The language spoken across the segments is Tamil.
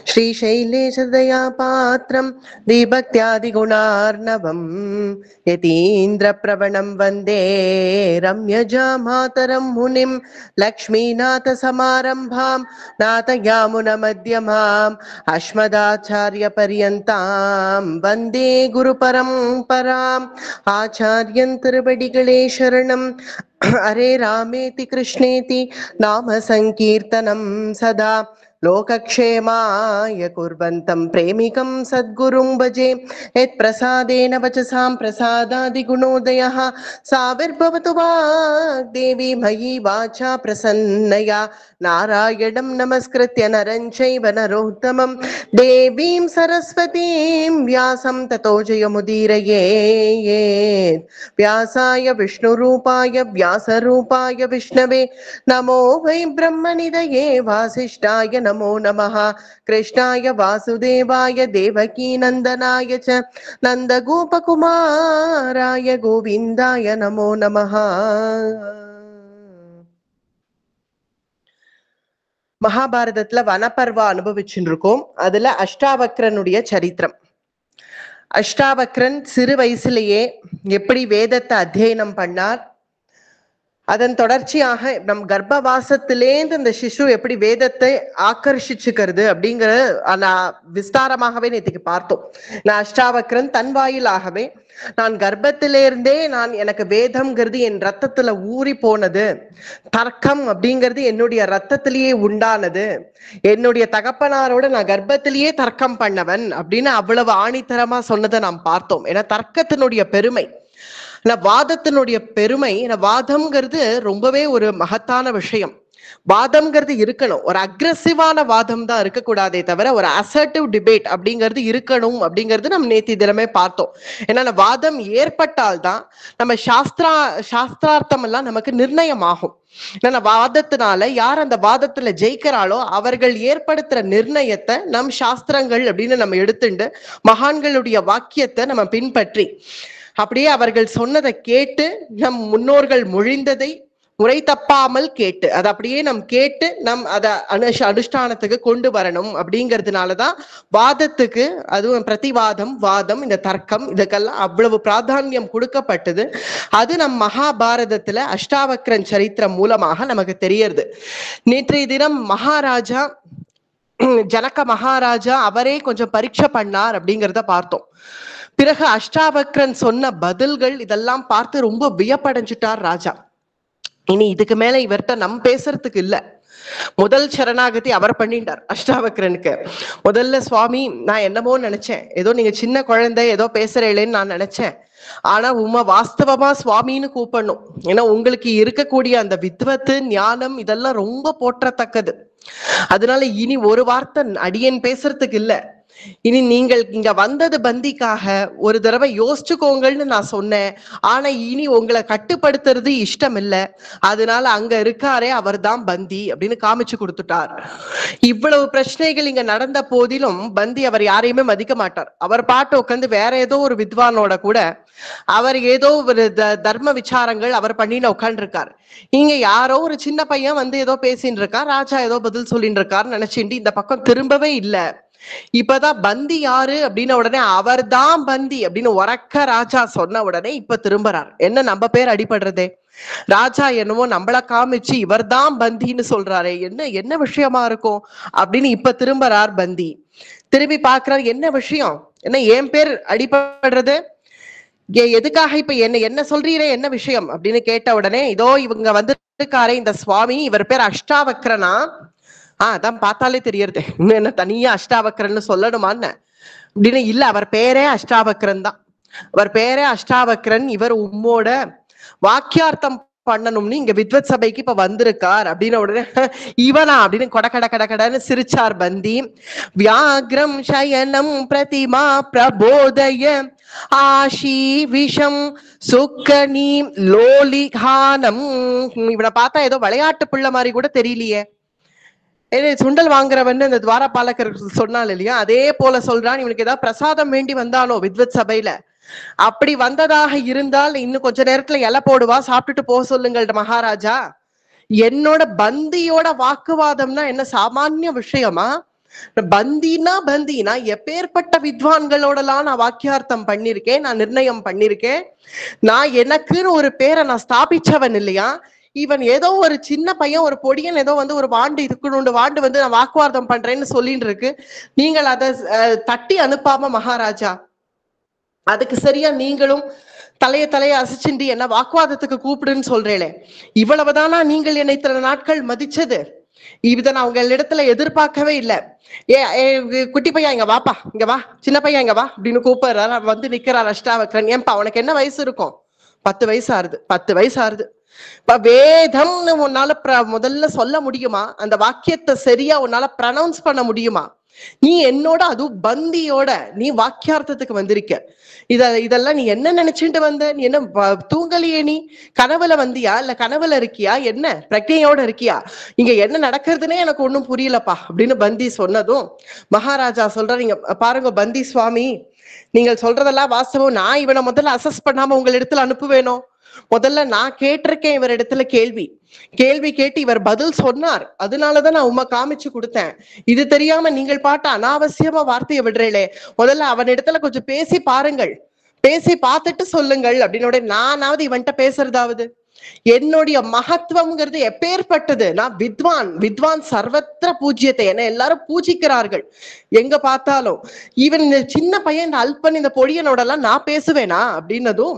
श्रीशैलेशदयापात्रं विभक्त्यादिगुणार्णवं यतीन्द्रप्रवणं वन्दे रम्यजामातरं मुनिं लक्ष्मीनाथसमारम्भां नाथयामुनमध्यमाम् अस्मदाचार्यपर्यन्तां वन्दे गुरुपरम्पराम् आचार्यं तिरुवडिगळे शरणं हरे रामेति कृष्णेति नाम संकीर्तनं सदा लोकक्षेमाय कुर्वन्तं प्रेमिकं सद्गुरुं भजे यत्प्रसादेन वचसां प्रसादादिगुणोदयः साविर्भवतु वाग्देवी मयि वाचा प्रसन्नया नारायणं नमस्कृत्य नरं चैव नरोत्तमं देवीं सरस्वतीं व्यासं ततो जयमुदीरयेत् व्यासाय विष्णुरूपाय व्यासरूपाय विष्णवे नमो वै ब्रह्मनिधये वासिष्ठाय नमो नमः कृष्णाय वासुदेवाय देवकीनन्दनाय च नन्दगोपकुमाराय गोविन्दाय नमो नमः. மகாபாரதத்துல வனப்பர்வா அனுபவிச்சுட்டு இருக்கோம். அதுல அஷ்டாவக்ரனுடைய சரித்திரம். அஷ்டாவக்ரன் சிறு வயசுலயே எப்படி வேதத்தை அத்தியனம் பண்ணார், அதன் தொடர்ச்சியாக நம் கர்ப்பவாசத்திலேந்து இந்த சிசு எப்படி வேதத்தை ஆக்கர்ஷிச்சுக்கிறது அப்படிங்கிற விஸ்தாரமாகவே நேற்றுக்கு பார்த்தோம். நான் அஷ்டாவக்ரன் தன் வாயிலாகவே நான் கர்ப்பத்திலிருந்தே எனக்கு வேதம்ங்கிறது என் ரத்தத்துல ஊறி போனது, தர்க்கம் அப்படிங்கிறது என்னுடைய ரத்தத்திலேயே உண்டானது, என்னுடைய தகப்பனாரோட நான் கர்ப்பத்திலேயே தர்க்கம் பண்ணவன் அப்படின்னு அவ்வளவு ஆணித்தரமா சொன்னதை நாம் பார்த்தோம். ஏன்னா தர்க்கத்தினுடைய பெருமை, வாதத்தினுடைய பெருமை, வாதம்ங்கிறது ரொம்பவே ஒரு மகத்தான விஷயம். வாதம்ங்கிறது இருக்கணும், ஒரு அக்ரெசிவான வாதம் தான் இருக்கக்கூடாதே தவிர ஒரு அசர்டிவ் டிபேட் அப்படிங்கிறது இருக்கணும் அப்படிங்கிறது நம்ம நேத்தி தினமே பார்த்தோம். ஏன்னா வாதம் ஏற்பட்டால்தான் நம்ம சாஸ்திரார்த்தம் எல்லாம் நமக்கு நிர்ணயம் ஆகும். ஏன்னா வாதத்தினால யார் அந்த வாதத்துல ஜெயிக்கிறாளோ அவர்கள் ஏற்படுத்துற நிர்ணயத்தை நம் சாஸ்திரங்கள் அப்படின்னு நம்ம எடுத்துட்டு மகான்களுடைய வாக்கியத்தை நம்ம பின்பற்றி அப்படியே அவர்கள் சொன்னதை கேட்டு நம் முன்னோர்கள் மொழிந்ததை முறை தப்பாமல் கேட்டு அதை அப்படியே நம் கேட்டு நம் அதை அனுஷ்டானத்துக்கு கொண்டு வரணும். அப்படிங்கிறதுனாலதான் வாதத்துக்கு, அதுவும் பிரதிவாதம், வாதம், இந்த தர்க்கம், இதுக்கெல்லாம் அவ்வளவு பிராதானியம் கொடுக்கப்பட்டது. அது நம் மகாபாரதத்துல அஷ்டாவக்ரன் சரித்திரம் மூலமாக நமக்கு தெரியறது. நேற்றைய தினம் மகாராஜா ஜனக மகாராஜா அவரே கொஞ்சம் பரீட்சை பண்ணார் அப்படிங்கிறத பார்த்தோம். பிறகு அஷ்டாவக்ரன் சொன்ன பதில்கள் இதெல்லாம் பார்த்து ரொம்ப வியப்படைஞ்சிட்டார் ராஜா. இனி இதுக்கு மேல இவர்கிட்ட நம் பேசுறதுக்கு இல்ல. முதல் சரணாகதி அவர் பண்ணிட்டார் அஷ்டாவக்ரனுக்கு. முதல்ல சுவாமி நான் என்னமோ நினைச்சேன், ஏதோ நீங்க சின்ன குழந்தை ஏதோ பேசுறேன்னு நான் நினைச்சேன். ஆனா உண்மை வாஸ்தவமா சுவாமின்னு கூப்பிடணும். ஏன்னா உங்களுக்கு இருக்கக்கூடிய அந்த வித்வத்து ஞானம் இதெல்லாம் ரொம்ப போற்றத்தக்கது. அதனால இனி ஒரு வார்த்தை அடியேன் பேசுறதுக்கு இல்ல. இனி நீங்கள் இங்க வந்தது பந்திக்காக ஒரு தடவை யோசிச்சுக்கோங்கள்னு நான் சொன்னேன். ஆனா இனி உங்களை கட்டுப்படுத்துறது இஷ்டம் இல்லை, அதனால அங்க இருக்காரே அவர் தான் பந்தி அப்படின்னு காமிச்சு கொடுத்துட்டார். இவ்வளவு பிரச்சனைகள் இங்க நடந்த போதிலும் பந்தி அவர் யாரையுமே மதிக்க மாட்டார். அவர் பாட்டு உட்காந்து வேற ஏதோ ஒரு வித்வானோட கூட அவர் ஏதோ ஒரு தர்ம விசாரங்கள் அவர் பண்ணின்னு உட்காந்துருக்கார். இங்க யாரோ ஒரு சின்ன பையன் வந்து ஏதோ பேசின்னு இருக்கார், ராஜா ஏதோ பதில் சொல்லிட்டு இருக்காருன்னு நினைச்சுட்டு இந்த பக்கம் திரும்பவே இல்லை. இப்பதான் பந்தி யாரு அப்படின்ன உடனே அவர் தான் பந்தி அப்படின்னு உறக்க ராஜா சொன்ன உடனே இப்ப திரும்புறார். என்ன நம்ம பேர் அடிபடுறதே, ராஜா என்னவோ நம்மள காமிச்சு இவர் தான் பந்தின்னு சொல்றாரு, என்ன விஷயமா இருக்கும் அப்படின்னு இப்ப திரும்புறார் பந்தி. திரும்பி பாக்குறாரு, என்ன விஷயம், என்ன என் பேர் அடிபடுறது, எதுக்காக இப்ப என்ன சொல்றீரே, என்ன விஷயம் அப்படின்னு கேட்ட உடனே இதோ இவங்க வந்து இருக்காரே இந்த சுவாமி, இவர் பேர் அஷ்டாவக்ரனா, அதான் பார்த்தாலே தெரியறது, இன்னும் என்ன தனியா அஷ்டாவக்ரன்னு சொல்லணுமான்னு அப்படின்னு. இல்ல, அவர் பேரே அஷ்டாவக்ரன் தான், அவர் பேரே அஷ்டாவக்ரன், இவர் உம்மோட வாக்கியார்த்தம் பண்ணணும்னு இங்க வித்வத் சபைக்கு இப்ப வந்திருக்கார் அப்படின்னு உடனே இவனா அப்படின்னு கடன்னு சிரிச்சார் பந்தி. வியாக்ரம் சயனம் பிரதிமா பிரபோதய ஆஷி விஷம் சுக்கனி லோலிகானம். இவனை பார்த்தா ஏதோ விளையாட்டு பிள்ளை மாதிரி கூட தெரியலையே. சுண்டல் வாங்குறவன்னு இந்த துவாரபாலகர் சொன்னால் இல்லையா, அதே போல சொல்றான். இவனுக்கு ஏதாவது பிரசாதம் வேண்டி வந்தானோ வித்வத் சபையில, அப்படி வந்ததாக இருந்தால் இன்னும் கொஞ்ச நேரத்துல இலை போடுவா, சாப்பிட்டுட்டு போக சொல்லுங்கள் மகாராஜா. என்னோட பந்தியோட வாக்குவாதம்னா என்ன சாமானிய விஷயமா? பந்தினா எப்பேற்பட்ட வித்வான்களோடலாம் நான் வாக்கியார்த்தம் பண்ணிருக்கேன், நான் நிர்ணயம் பண்ணிருக்கேன். நான் எனக்குன்னு ஒரு பேரை நான் ஸ்தாபிச்சவன் இல்லையா? இவன் ஏதோ ஒரு சின்ன பையன், ஒரு பொடியன் ஏதோ வந்து ஒரு வாண்டு இருக்கணும், வாண்டு வந்து நான் வாக்குவாதம் பண்றேன்னு சொல்லிட்டு இருக்கு. நீங்கள் அதை தட்டி அனுப்பாம மகாராஜா, அதுக்கு சரியா நீங்களும் தலைய அசைச்சுண்டு என்ன வாக்குவாதத்துக்கு கூப்பிடுன்னு சொல்றேளே, இவ்வளவுதானா நீங்கள் என்னை இத்தனை நாட்கள் மதிச்சது? இதை நான் உங்க இடத்துல எதிர்பார்க்கவே இல்லை. குட்டி பையன் இங்க வாப்பா, இங்க வா, சின்ன பையன் இங்க வா அப்படின்னு கூப்பிடுறாரு. வந்து நிக்கிறார் அஷ்டாவக்ரன். ஏன்பா அவனுக்கு என்ன வயசு இருக்கும்? 10 வயசு ஆறுது. 10 வயசு ஆறுது. இப்ப வேதம்னு உன்னால முதல்ல சொல்ல முடியுமா? அந்த வாக்கியத்தை சரியா உன்னால ப்ரனௌன்ஸ் பண்ண முடியுமா? நீ என்னோட அதுவும் பந்தியோட நீ வாக்கியார்த்தத்துக்கு வந்திருக்க. இதெல்லாம் நீ என்ன நினைச்சுட்டு வந்த? நீ என்ன தூங்கலையே? நீ கனவுல வந்தியா இல்ல கனவுல இருக்கியா? என்ன பிரக்ஞையோட இருக்கியா? இங்க என்ன நடக்கிறதுனே எனக்கு ஒண்ணும் புரியலப்பா அப்படின்னு பந்தி சொன்னதும் மகாராஜா சொல்றாரு, நீங்க பாருங்க பந்தி சுவாமி, நீங்கள் சொல்றதெல்லாம் வாஸ்தவம். நான் இவனை முதல்ல அசஸ் பண்ணாம உங்க இடத்துல அனுப்புவேணும். முதல்ல நான் கேட்டிருக்கேன் இவர் இடத்துல கேள்வி கேட்டு இவர் பதில் சொன்னார். அதனாலதான் நான் உண்மை காமிச்சு கொடுத்தேன். இது தெரியாம நீங்கள் பாட்டு அனாவசியமா வார்த்தையை விடுறீங்களே, முதல்ல அவன் இடத்துல கொஞ்சம் பேசி பாருங்கள், பேசி பார்த்துட்டு சொல்லுங்கள் அப்படின்னு. நானாவது இவன்கிட்ட பேசுறதாவது? என்னுடைய மகத்துவம்ங்கிறது எப்பேற்பட்டது? நான் வித்வான் சர்வத்திர பூஜ்யத்தை, என்ன எல்லாரும் பூஜிக்கிறார்கள் எங்க பார்த்தாலும். இவன் இந்த சின்ன பையன், இந்த அல்பன், இந்த பொடியனோட எல்லாம் நான் பேசுவேனா அப்படின்னதும்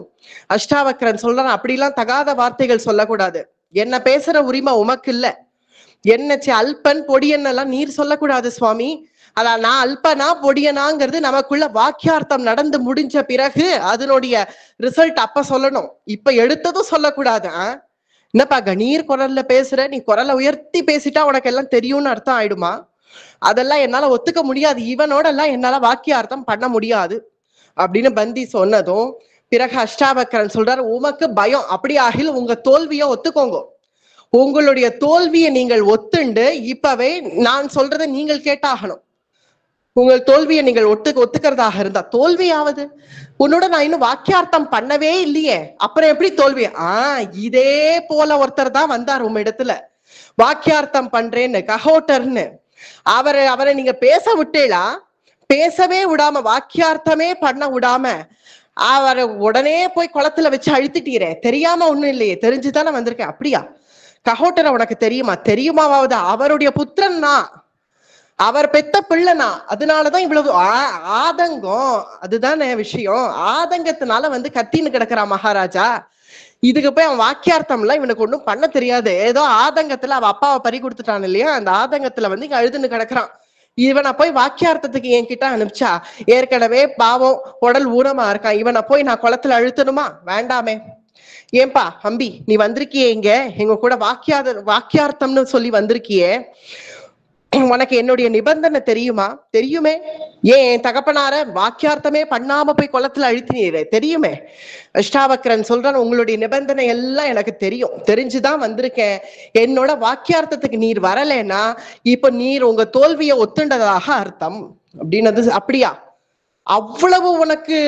அஷ்டாவக்ரன் சொல்றான், அப்படிலாம் தகாத வார்த்தைகள் சொல்லக்கூடாது. என்ன பேசுற உரிமை உமக்கு இல்ல. என்ன அல்பன் பொடியன் எல்லாம் நீர் சொல்லக்கூடாது சுவாமி. அதான் நான் அல்பனா பொடியனாங்கிறது நமக்குள்ள வாக்கியார்த்தம் நடந்து முடிஞ்ச பிறகு அதனுடைய ரிசல்ட் அப்ப சொல்லணும். இப்ப எடுத்ததும் சொல்லக்கூடாது. என்னப்பா கணீர் குரல்ல பேசுற, நீ குரலை உயர்த்தி பேசிட்டா உனக்கு எல்லாம் தெரியும்னு அர்த்தம் ஆயிடுமா? அதெல்லாம் என்னால ஒத்துக்க முடியாது. இவனோட எல்லாம் என்னால வாக்கியார்த்தம் பண்ண முடியாது அப்படின்னு பந்தி சொன்னதும் பிறகு அஷ்டாவக்ரன் சொல்றாரு, உமக்கு பயம் அப்படி ஆகில் உங்க தோல்வியை ஒத்துக்கோங்க. உங்களுடைய தோல்வியை நீங்கள் ஒத்துண்டு இப்பவே நான் சொல்றதை நீங்கள் கேட்டாகணும். உங்கள் தோல்வியை நீங்கள் ஒத்துக்கிறதாக இருந்தா தோல்வியாவது, உன்னோட நான் இன்னும் வாக்கியார்த்தம் பண்ணவே இல்லையே, அப்புறம் எப்படி தோல்வி? இதே போல ஒருத்தர் தான் வந்தார் உங்க இடத்துல, வாக்கியார்த்தம் பண்றேன்னு, கஹோட்டர்னு. அவரை நீங்க பேச விட்டேளா? பேசவே விடாம, வாக்கியார்த்தமே பண்ண விடாம அவரை உடனே போய் குளத்துல வச்சு அழுத்திட்டீரே. தெரியாம ஒண்ணும் இல்லையே, தெரிஞ்சுதானே வந்திருக்கேன். அப்படியா? கஹோட்டரை உனக்கு தெரியுமா? தெரியுமாவது? அவருடைய புத்திரன் தான், அவர் பெத்த பிள்ளைனா, அதனாலதான் இவ்வளவு ஆதங்கம். அதுதானே விஷயம். ஆதங்கத்தினால வந்து கத்தின்னு கிடக்குறான் மகாராஜா. இதுக்கு போய் அவன் வாக்கியார்த்தம் எல்லாம் இவனுக்கு ஒண்ணும் பண்ண தெரியாது. ஏதோ ஆதங்கத்துல அவ அப்பாவை பறி கொடுத்துட்டான் இல்லையா, அந்த ஆதங்கத்துல வந்து இங்க அழுதுன்னு கிடக்குறான். இவனை போய் வாக்கியார்த்தத்துக்கு என்கிட்ட அனுப்பிச்சா, ஏற்கனவே பாவம் உடல் ஊனமா இருக்கான், இவனை போய் நான் குளத்துல அழுத்தணுமா? வேண்டாமே. ஏன்பா அம்பி, நீ வந்திருக்கியே இங்க எங்க கூட வாக்கியார்த்தம்னு சொல்லி வந்திருக்கியே, உனக்கு என்னுடைய நிபந்தனை தெரியுமா? தெரியுமே. ஏன் தகப்பனார வாக்கியார்த்தமே பண்ணாம போய் குளத்துல அழுத்தினீரே, தெரியுமே. அஷ்டாவக்ரன் சொல்றான், உங்களுடைய நிபந்தனை எல்லாம் எனக்கு தெரியும், தெரிஞ்சுதான் வந்திருக்கேன். என்னோட வாக்கியார்த்தத்துக்கு நீர் வரலைன்னா இப்ப நீர் உங்க தோல்வியை ஒத்துண்டதாக அர்த்தம் அப்படின்னது. அப்படியா? அவ்வளவு உனக்கு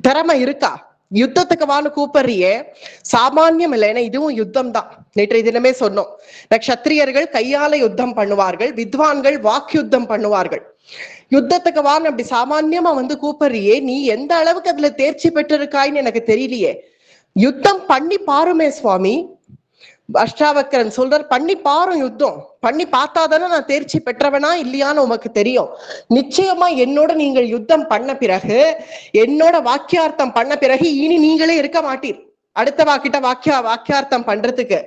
திறமை இருக்கா? யுத்தத்துக்கு வான்னு கூப்பிடுறியே, சாமானியம் இல்லை. ஏன்னா இதுவும் யுத்தம் தான். நேற்றைய தினமே சொன்னோம், நக்ஷத்திரியர்கள் கையால யுத்தம் பண்ணுவார்கள், வித்வான்கள் வாக்கு யுத்தம் பண்ணுவார்கள். யுத்தத்துக்கு வான்னு அப்படி சாமான்யமா வந்து கூப்பிடுறியே, நீ எந்த அளவுக்கு அதுல தேர்ச்சி பெற்றிருக்காய்ன்னு எனக்கு தெரியலையே. யுத்தம் பண்ணி பாருமே சுவாமி. அஷ்டாவக்ரன் சொல்றார், பண்ணி பாரும், யுத்தம் பண்ணி பார்த்தாதானே நான் தேர்ச்சி பெற்றவனா இல்லையான்னு உமக்கு தெரியும். நிச்சயமா என்னோட நீங்கள் யுத்தம் பண்ண பிறகு, என்னோட வாக்கியார்த்தம் பண்ண பிறகு இனி நீங்களே இருக்க மாட்டீர் அடுத்த வாக்கியார்த்தம் பண்றதுக்கு.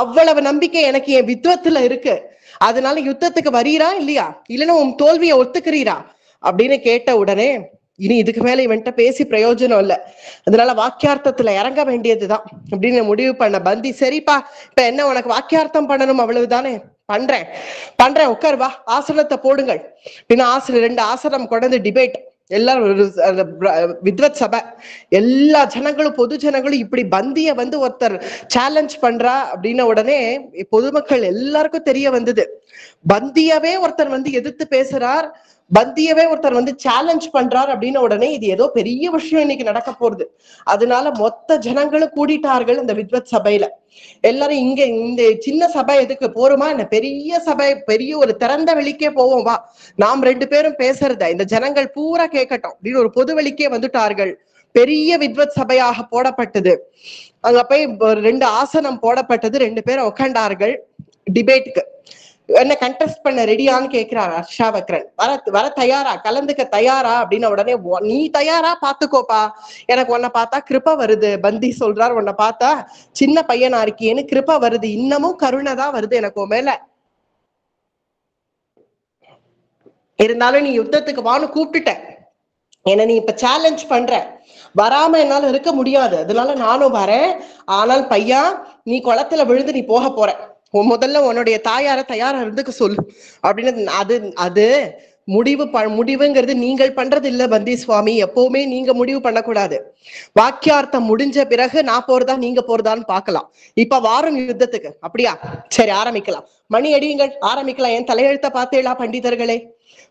அவ்வளவு நம்பிக்கை எனக்கு என் வித்வத்துல இருக்கு. அதனால யுத்தத்துக்கு வரீரா இல்லையா, இல்லைன்னா உன் தோல்வியை ஒத்துக்கிறீரா அப்படின்னு கேட்ட உடனே, இனி இதுக்கு மேல இவன்ட்ட பேசி பிரயோஜனம் இல்லை, அதனால வாக்கியார்த்தத்துல இறங்க வேண்டியதுதான் அப்படின்னு முடிவு பண்ண பந்தி, சரிப்பா இப்ப என்ன உனக்கு வாக்கியார்த்தம் பண்ணணும் அவ்வளவுதானே, பண்றேன் உட்கார் வா, ஆசனத்தை போடுங்கள் அப்படின்னு 2 ஆசனம் கொண்டு டிபேட். எல்லாரும் வித்வத் சபை, எல்லா ஜனங்களும் பொது ஜனங்களும் இப்படி பந்திய வந்து ஒருத்தர் சேலஞ்ச் பண்றா அப்படின்ன உடனே பொதுமக்கள் எல்லாருக்கும் தெரிய வந்தது, பந்தியவே ஒருத்தர் வந்து எதிர்த்து பேசுறார், பந்தியவே ஒருத்தர் வந்து சேலஞ்ச் பண்றார் அப்படின்னு உடனே இது ஏதோ பெரிய விஷயம் இன்னைக்கு நடக்க போறது. அதனால மொத்த ஜனங்களும் கூடிட்டார்கள் இந்த வித்வத் சபையில. எல்லாரும் இங்க இந்த சின்ன சபை எதுக்கு போருமா என்ன, பெரிய சபை, பெரிய ஒரு திறந்த வெளிக்கே போவோம் வா, நாம் 2 பேரும் பேசுறத இந்த ஜனங்கள் பூரா கேட்கட்டும் அப்படின்னு ஒரு பொது வெளிக்கே வந்துட்டார்கள். பெரிய வித்வத் சபையாக போடப்பட்டது. அங்க போய் 2 ஆசனம் போடப்பட்டது. 2 பேரும் உட்காண்டார்கள் டிபேட்டுக்கு. என்ன கண்டெஸ்ட் பண்ண ரெடியான்னு கேட்கிறார் அஷ்டாவக்ரன். வர தயாரா, கலந்துக்க தயாரா அப்படின்ன உடனே நீ தயாரா பாத்துக்கோப்பா, எனக்கு உன்னை பார்த்தா கிருப வருது. பந்தி சொல்றார், உன்னை பார்த்தா சின்ன பையனா இருக்கியேன்னு கிருப வருது, இன்னமும் கருணை தான் வருது எனக்கு உன் மேல. இருந்தாலும் நீ யுத்தத்துக்கு வான்னு கூப்பிட்டுட்ட, என்ன நீ இப்ப சேலஞ்ச் பண்ற, வராம என்னால இருக்க முடியாது, அதனால நானும் வரேன். ஆனால் பையா, நீ குளத்துல விழுந்து நீ போக போற, முதல்ல உன்னுடைய தாயார தயாரா இருந்துக்க சொல்லு அப்படின்னு. அது முடிவுங்கிறது நீங்கள் பண்றது இல்ல பந்தி சுவாமி, எப்பவுமே நீங்க முடிவு பண்ணக்கூடாது. வாக்கியார்த்தம் முடிஞ்ச பிறகு நான் போறதா நீங்க போறதான்னு பாக்கலாம். இப்ப வாரம் யுத்தத்துக்கு, அப்படியா, சரி ஆரம்பிக்கலாம், மணி அடியுங்கள், ஆரம்பிக்கலாம். என் தலையெழுத்த பார்த்தேளா பண்டிதர்களே?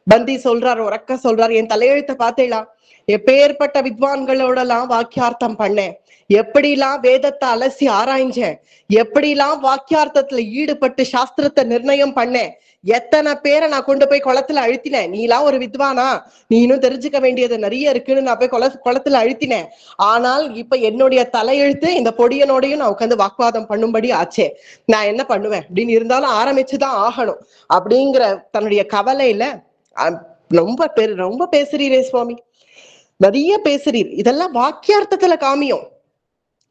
பந்தி சொல்றார், உறக்க சொல்றார், என் தலையெழுத்த பார்த்தேளா? எப்பேற்பட்ட வித்வான்களோடலாம் வாக்கியார்த்தம் பண்ணேன், எப்படிலாம் வேதத்தை அலசி ஆராய்ஞ்சேன், எப்படிலாம் வாக்கியார்த்தத்துல ஈடுபட்டு சாஸ்திரத்தை நிர்ணயம் பண்ணேன், எத்தனை பேரை நான் கொண்டு போய் குளத்துல அழுத்தினேன். நீலாம் ஒரு வித்வானா, நீ இன்னும் தெரிஞ்சுக்க வேண்டியது நிறைய இருக்குன்னு நான் போய் குளத்துல அழுத்தினேன். ஆனால் இப்ப என்னுடைய தலையெழுத்து இந்த பொடியனோடையும் நான் உட்காந்து வாக்குவாதம் பண்ணும்படி ஆச்சே, நான் என்ன பண்ணுவேன் அப்படின்னு. இருந்தாலும் ஆரம்பிச்சுதான் ஆகணும் அப்படிங்கிற தன்னுடைய கவலையில ரொம்ப பேசுறீரே சுவாமி, நிறைய பேசுறீர், இதெல்லாம் வாக்கியார்த்தத்துல காமியும்.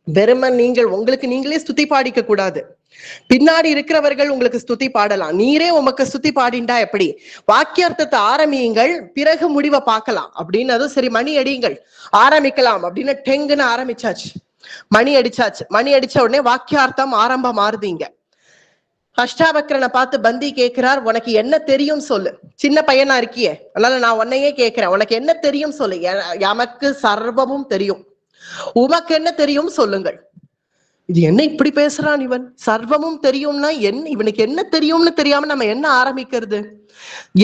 வெறுமன் நீங்கள் உங்களுக்கு நீங்களே ஸ்துதி பாடிக்க கூடாது, பின்னாடி இருக்கிறவர்கள் உங்களுக்கு ஸ்துதி பாடலாம், நீரே உமக்கு ஸ்துதி பாடிண்டா எப்படி? வாக்கியார்த்தத்தை ஆரம்பியுங்கள், பிறகு முடிவை பார்க்கலாம் அப்படின்னு. அதுவும் சரி மணி அடியுங்கள் ஆரம்பிக்கலாம் அப்படின்னு டெங்குன்னு ஆரம்பிச்சாச்சு. மணி அடிச்சாச்சு. மணி அடிச்ச உடனே வாக்கியார்த்தம் ஆரம்பம் மாறுதீங்க. அஷ்டாவக்ரனை பார்த்து பந்தி கேட்கிறார், உனக்கு என்ன தெரியும் சொல்லு, சின்ன பையனா இருக்கியே, அதனால நான் உன்னையே கேட்கிறேன், உனக்கு என்ன தெரியும் சொல்லு. எமக்கு சர்வமும் தெரியும், உமக்கு என்ன தெரியும் சொல்லுங்கள். இது என்ன இப்படி பேசுறான் இவன், சர்வமும் தெரியும்னா என்ன, இவனுக்கு என்ன தெரியும்னு தெரியாம நம்ம என்ன ஆரம்பிக்கிறது?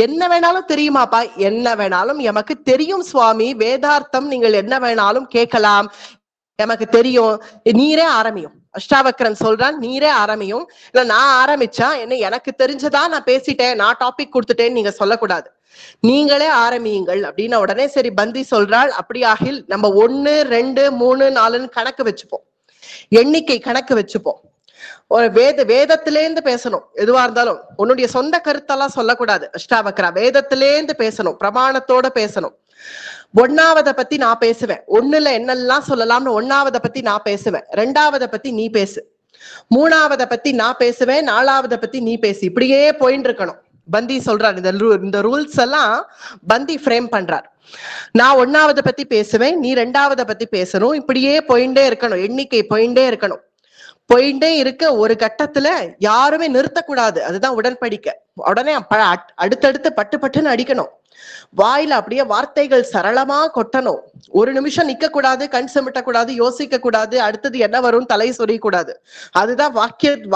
என்ன வேணாலும் தெரியுமாப்பா? என்ன வேணாலும் எமக்கு தெரியும் சுவாமி, வேதார்த்தம் நீங்கள் என்ன வேணாலும் கேட்கலாம், எமக்கு தெரியும், நீரே ஆரம்பியும். அஷ்டாவக்ரன் சொல்றான், நீரே ஆரம்பியும். இல்ல நான் ஆரம்பிச்சா என்ன, எனக்கு தெரிஞ்சதா நான் பேசிட்டேன், நான் டாபிக் கொடுத்துட்டேன்னு நீங்க சொல்லக்கூடாது, நீங்களே ஆரம்பியுங்கள் அப்படின்ன உடனே சரி பந்தி சொல்றாள், அப்படியாகில் நம்ம 1 2 3 4 கணக்கு வச்சுப்போம், எண்ணிக்கை கணக்கு வச்சுப்போம். ஒரு வேதத்திலேந்து பேசணும், எதுவா இருந்தாலும் உன்னுடைய சொந்த கருத்தெல்லாம் சொல்லக்கூடாது. அஷ்டாவக்ரா வேதத்திலேந்து பேசணும், பிரமாணத்தோட பேசணும். 1ஆவதை பத்தி நான் பேசுவேன், 1ல என்னெல்லாம் சொல்லலாம்னு 1ஆவதை பத்தி நான் பேசுவேன், 2ஆவதை பத்தி நீ பேசு, 3ஆவதை பத்தி நான் பேசுவேன், 4ஆவதை பத்தி நீ பேசு, இப்படியே போயின்னு இருக்கணும். பந்தி சொல்றார், இந்த ரூல்ஸ் எல்லாம் பந்தி ஃப்ரேம் பண்றார். நான் 1ஆவதை பத்தி பேசுவேன், நீ 2ஆவதை பத்தி பேசணும், இப்படியே போயிட்டே இருக்கணும், எண்ணிக்கை போயிட்டே இருக்கணும். போயிட்டே இருக்க ஒரு கட்டத்துல யாருமே நிறுத்தக்கூடாது, அதுதான் உடன்படிக்கை. உடனே அடுத்தடுத்து பட்டு பட்டுன்னு அடிக்கணும், வாயில அப்படியே வார்த்தைகள் சரளமா கொட்டணும். ஒரு நிமிஷம் நிக்க கூடாது, கண் சிமிட்ட கூடாது, யோசிக்க கூடாது, அடுத்தது என்ன வரும் தலை சொரியக்கூடாது. அதுதான்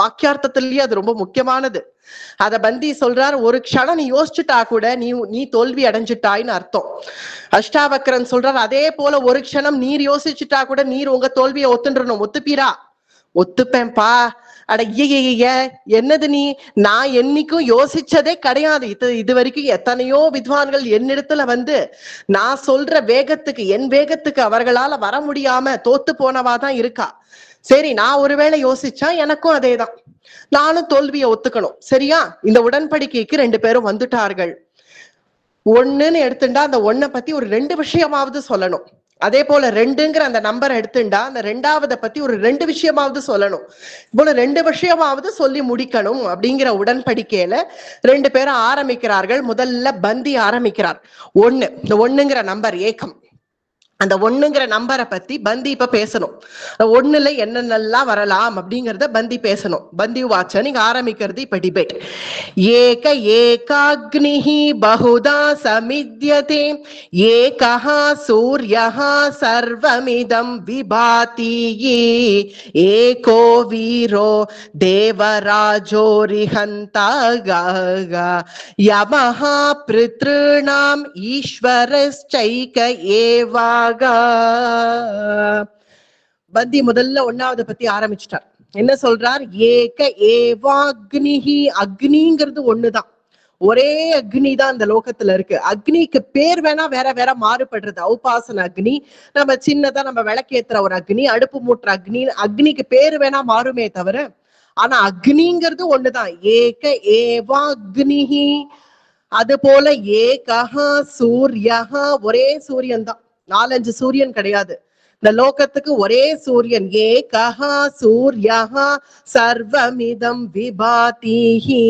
வாக்கியார்த்தத்திலேயே அது ரொம்ப முக்கியமானது. அத பந்தி சொல்றார், ஒரு க்ஷணம் நீ யோசிச்சுட்டா கூட நீ தோல்வி அடைஞ்சிட்டாய்ன்னு அர்த்தம். அஷ்டாவக்ரன் சொல்றார், அதே போல ஒரு க்ஷணம் நீர் யோசிச்சுட்டா கூட நீர் உங்க தோல்வியை ஒத்துன்றணும். ஒத்துப்பீரா? ஒத்துப்பேன்பா. அட என்னது நீ, நான் என்னைக்கும் யோசிச்சதே கிடையாது. இது வரைக்கும் எத்தனையோ வித்வான்கள் என்னிடத்துல வந்து நான் சொல்ற வேகத்துக்கு, என் வேகத்துக்கு அவர்களால வர முடியாம தோத்து போனவாதான் இருக்கா. சரி, நான் ஒருவேளை யோசிச்சா எனக்கும் அதேதான், நானும் தோல்வியை ஒத்துக்கணும். சரியா? இந்த உடன்படிக்கைக்கு 2 பேரும் வந்துட்டார்கள். 1ன்னு எடுத்துட்டா அந்த 1 பத்தி ஒரு 2 விஷயமாவது சொல்லணும். அதே போல 2ங்கிற அந்த நம்பர் எடுத்துட்டா அந்த 2ஆவதை பத்தி ஒரு 2 விஷயமாவது சொல்லணும். போல 2 விஷயமாவது சொல்லி முடிக்கணும் அப்படிங்கிற உடன்படிக்கையில 2 பேரும் ஆரம்பிக்கிறார்கள். முதல்ல பந்தி ஆரம்பிக்கிறார். 1, இந்த 1ங்கிற நம்பர் ஏகம். அந்த ஒண்ணுங்கிற நம்பரை பத்தி பந்தி இப்ப பேசணும். ஒண்ணுல என்னென்னலாம் வரலாம் அப்படிங்கறத பந்தி பேசணும். பந்தி வாட்ச நீங்க ஆரம்பிக்கிறது இப்ப டிபேட். ஏக ஏகாக்னிஹி பகுதா சமித்யதே ஏகஹ சூர்யஹ சர்வமிதம் விபாதி ஏகோ வீரோ தேவராஜோரிஹந்தா யமஹ பித்ருணாம் ஈஸ்வரஸ்சைக ஏவா. பந்தி முதல்ல ஒன்னாவது பத்தி ஆரம்பிச்சிட்டார். என்ன சொல்றார்? ஏக ஏவாக்னிஹி, அக்னிங்கிறது ஒண்ணுதான், ஒரே அக்னி தான் இந்த லோகத்துல இருக்கு. அக்னிக்கு பேர் வேணா வேற வேற மாறுபடுறது. ஔபாசன அக்னி, நம்ம சின்னதா நம்ம விளக்கேத்துற ஒரு அக்னி, அடுப்பு மூட்டுற அக்னி, அக்னிக்கு பேர் வேணா மாறுமே தவிர ஆனா அக்னிங்கிறது ஒண்ணுதான். ஏக ஏவாக்னிஹி. அது போல ஏகஹா சூர்யஹா, ஒரே சூரியன் தான், 4-5 சூரியன் கிடையாது இந்த லோகத்துக்கு, ஒரே சூரியன். ஏகஹா சூர்யஹா சர்வமிதம் விபாதிஹி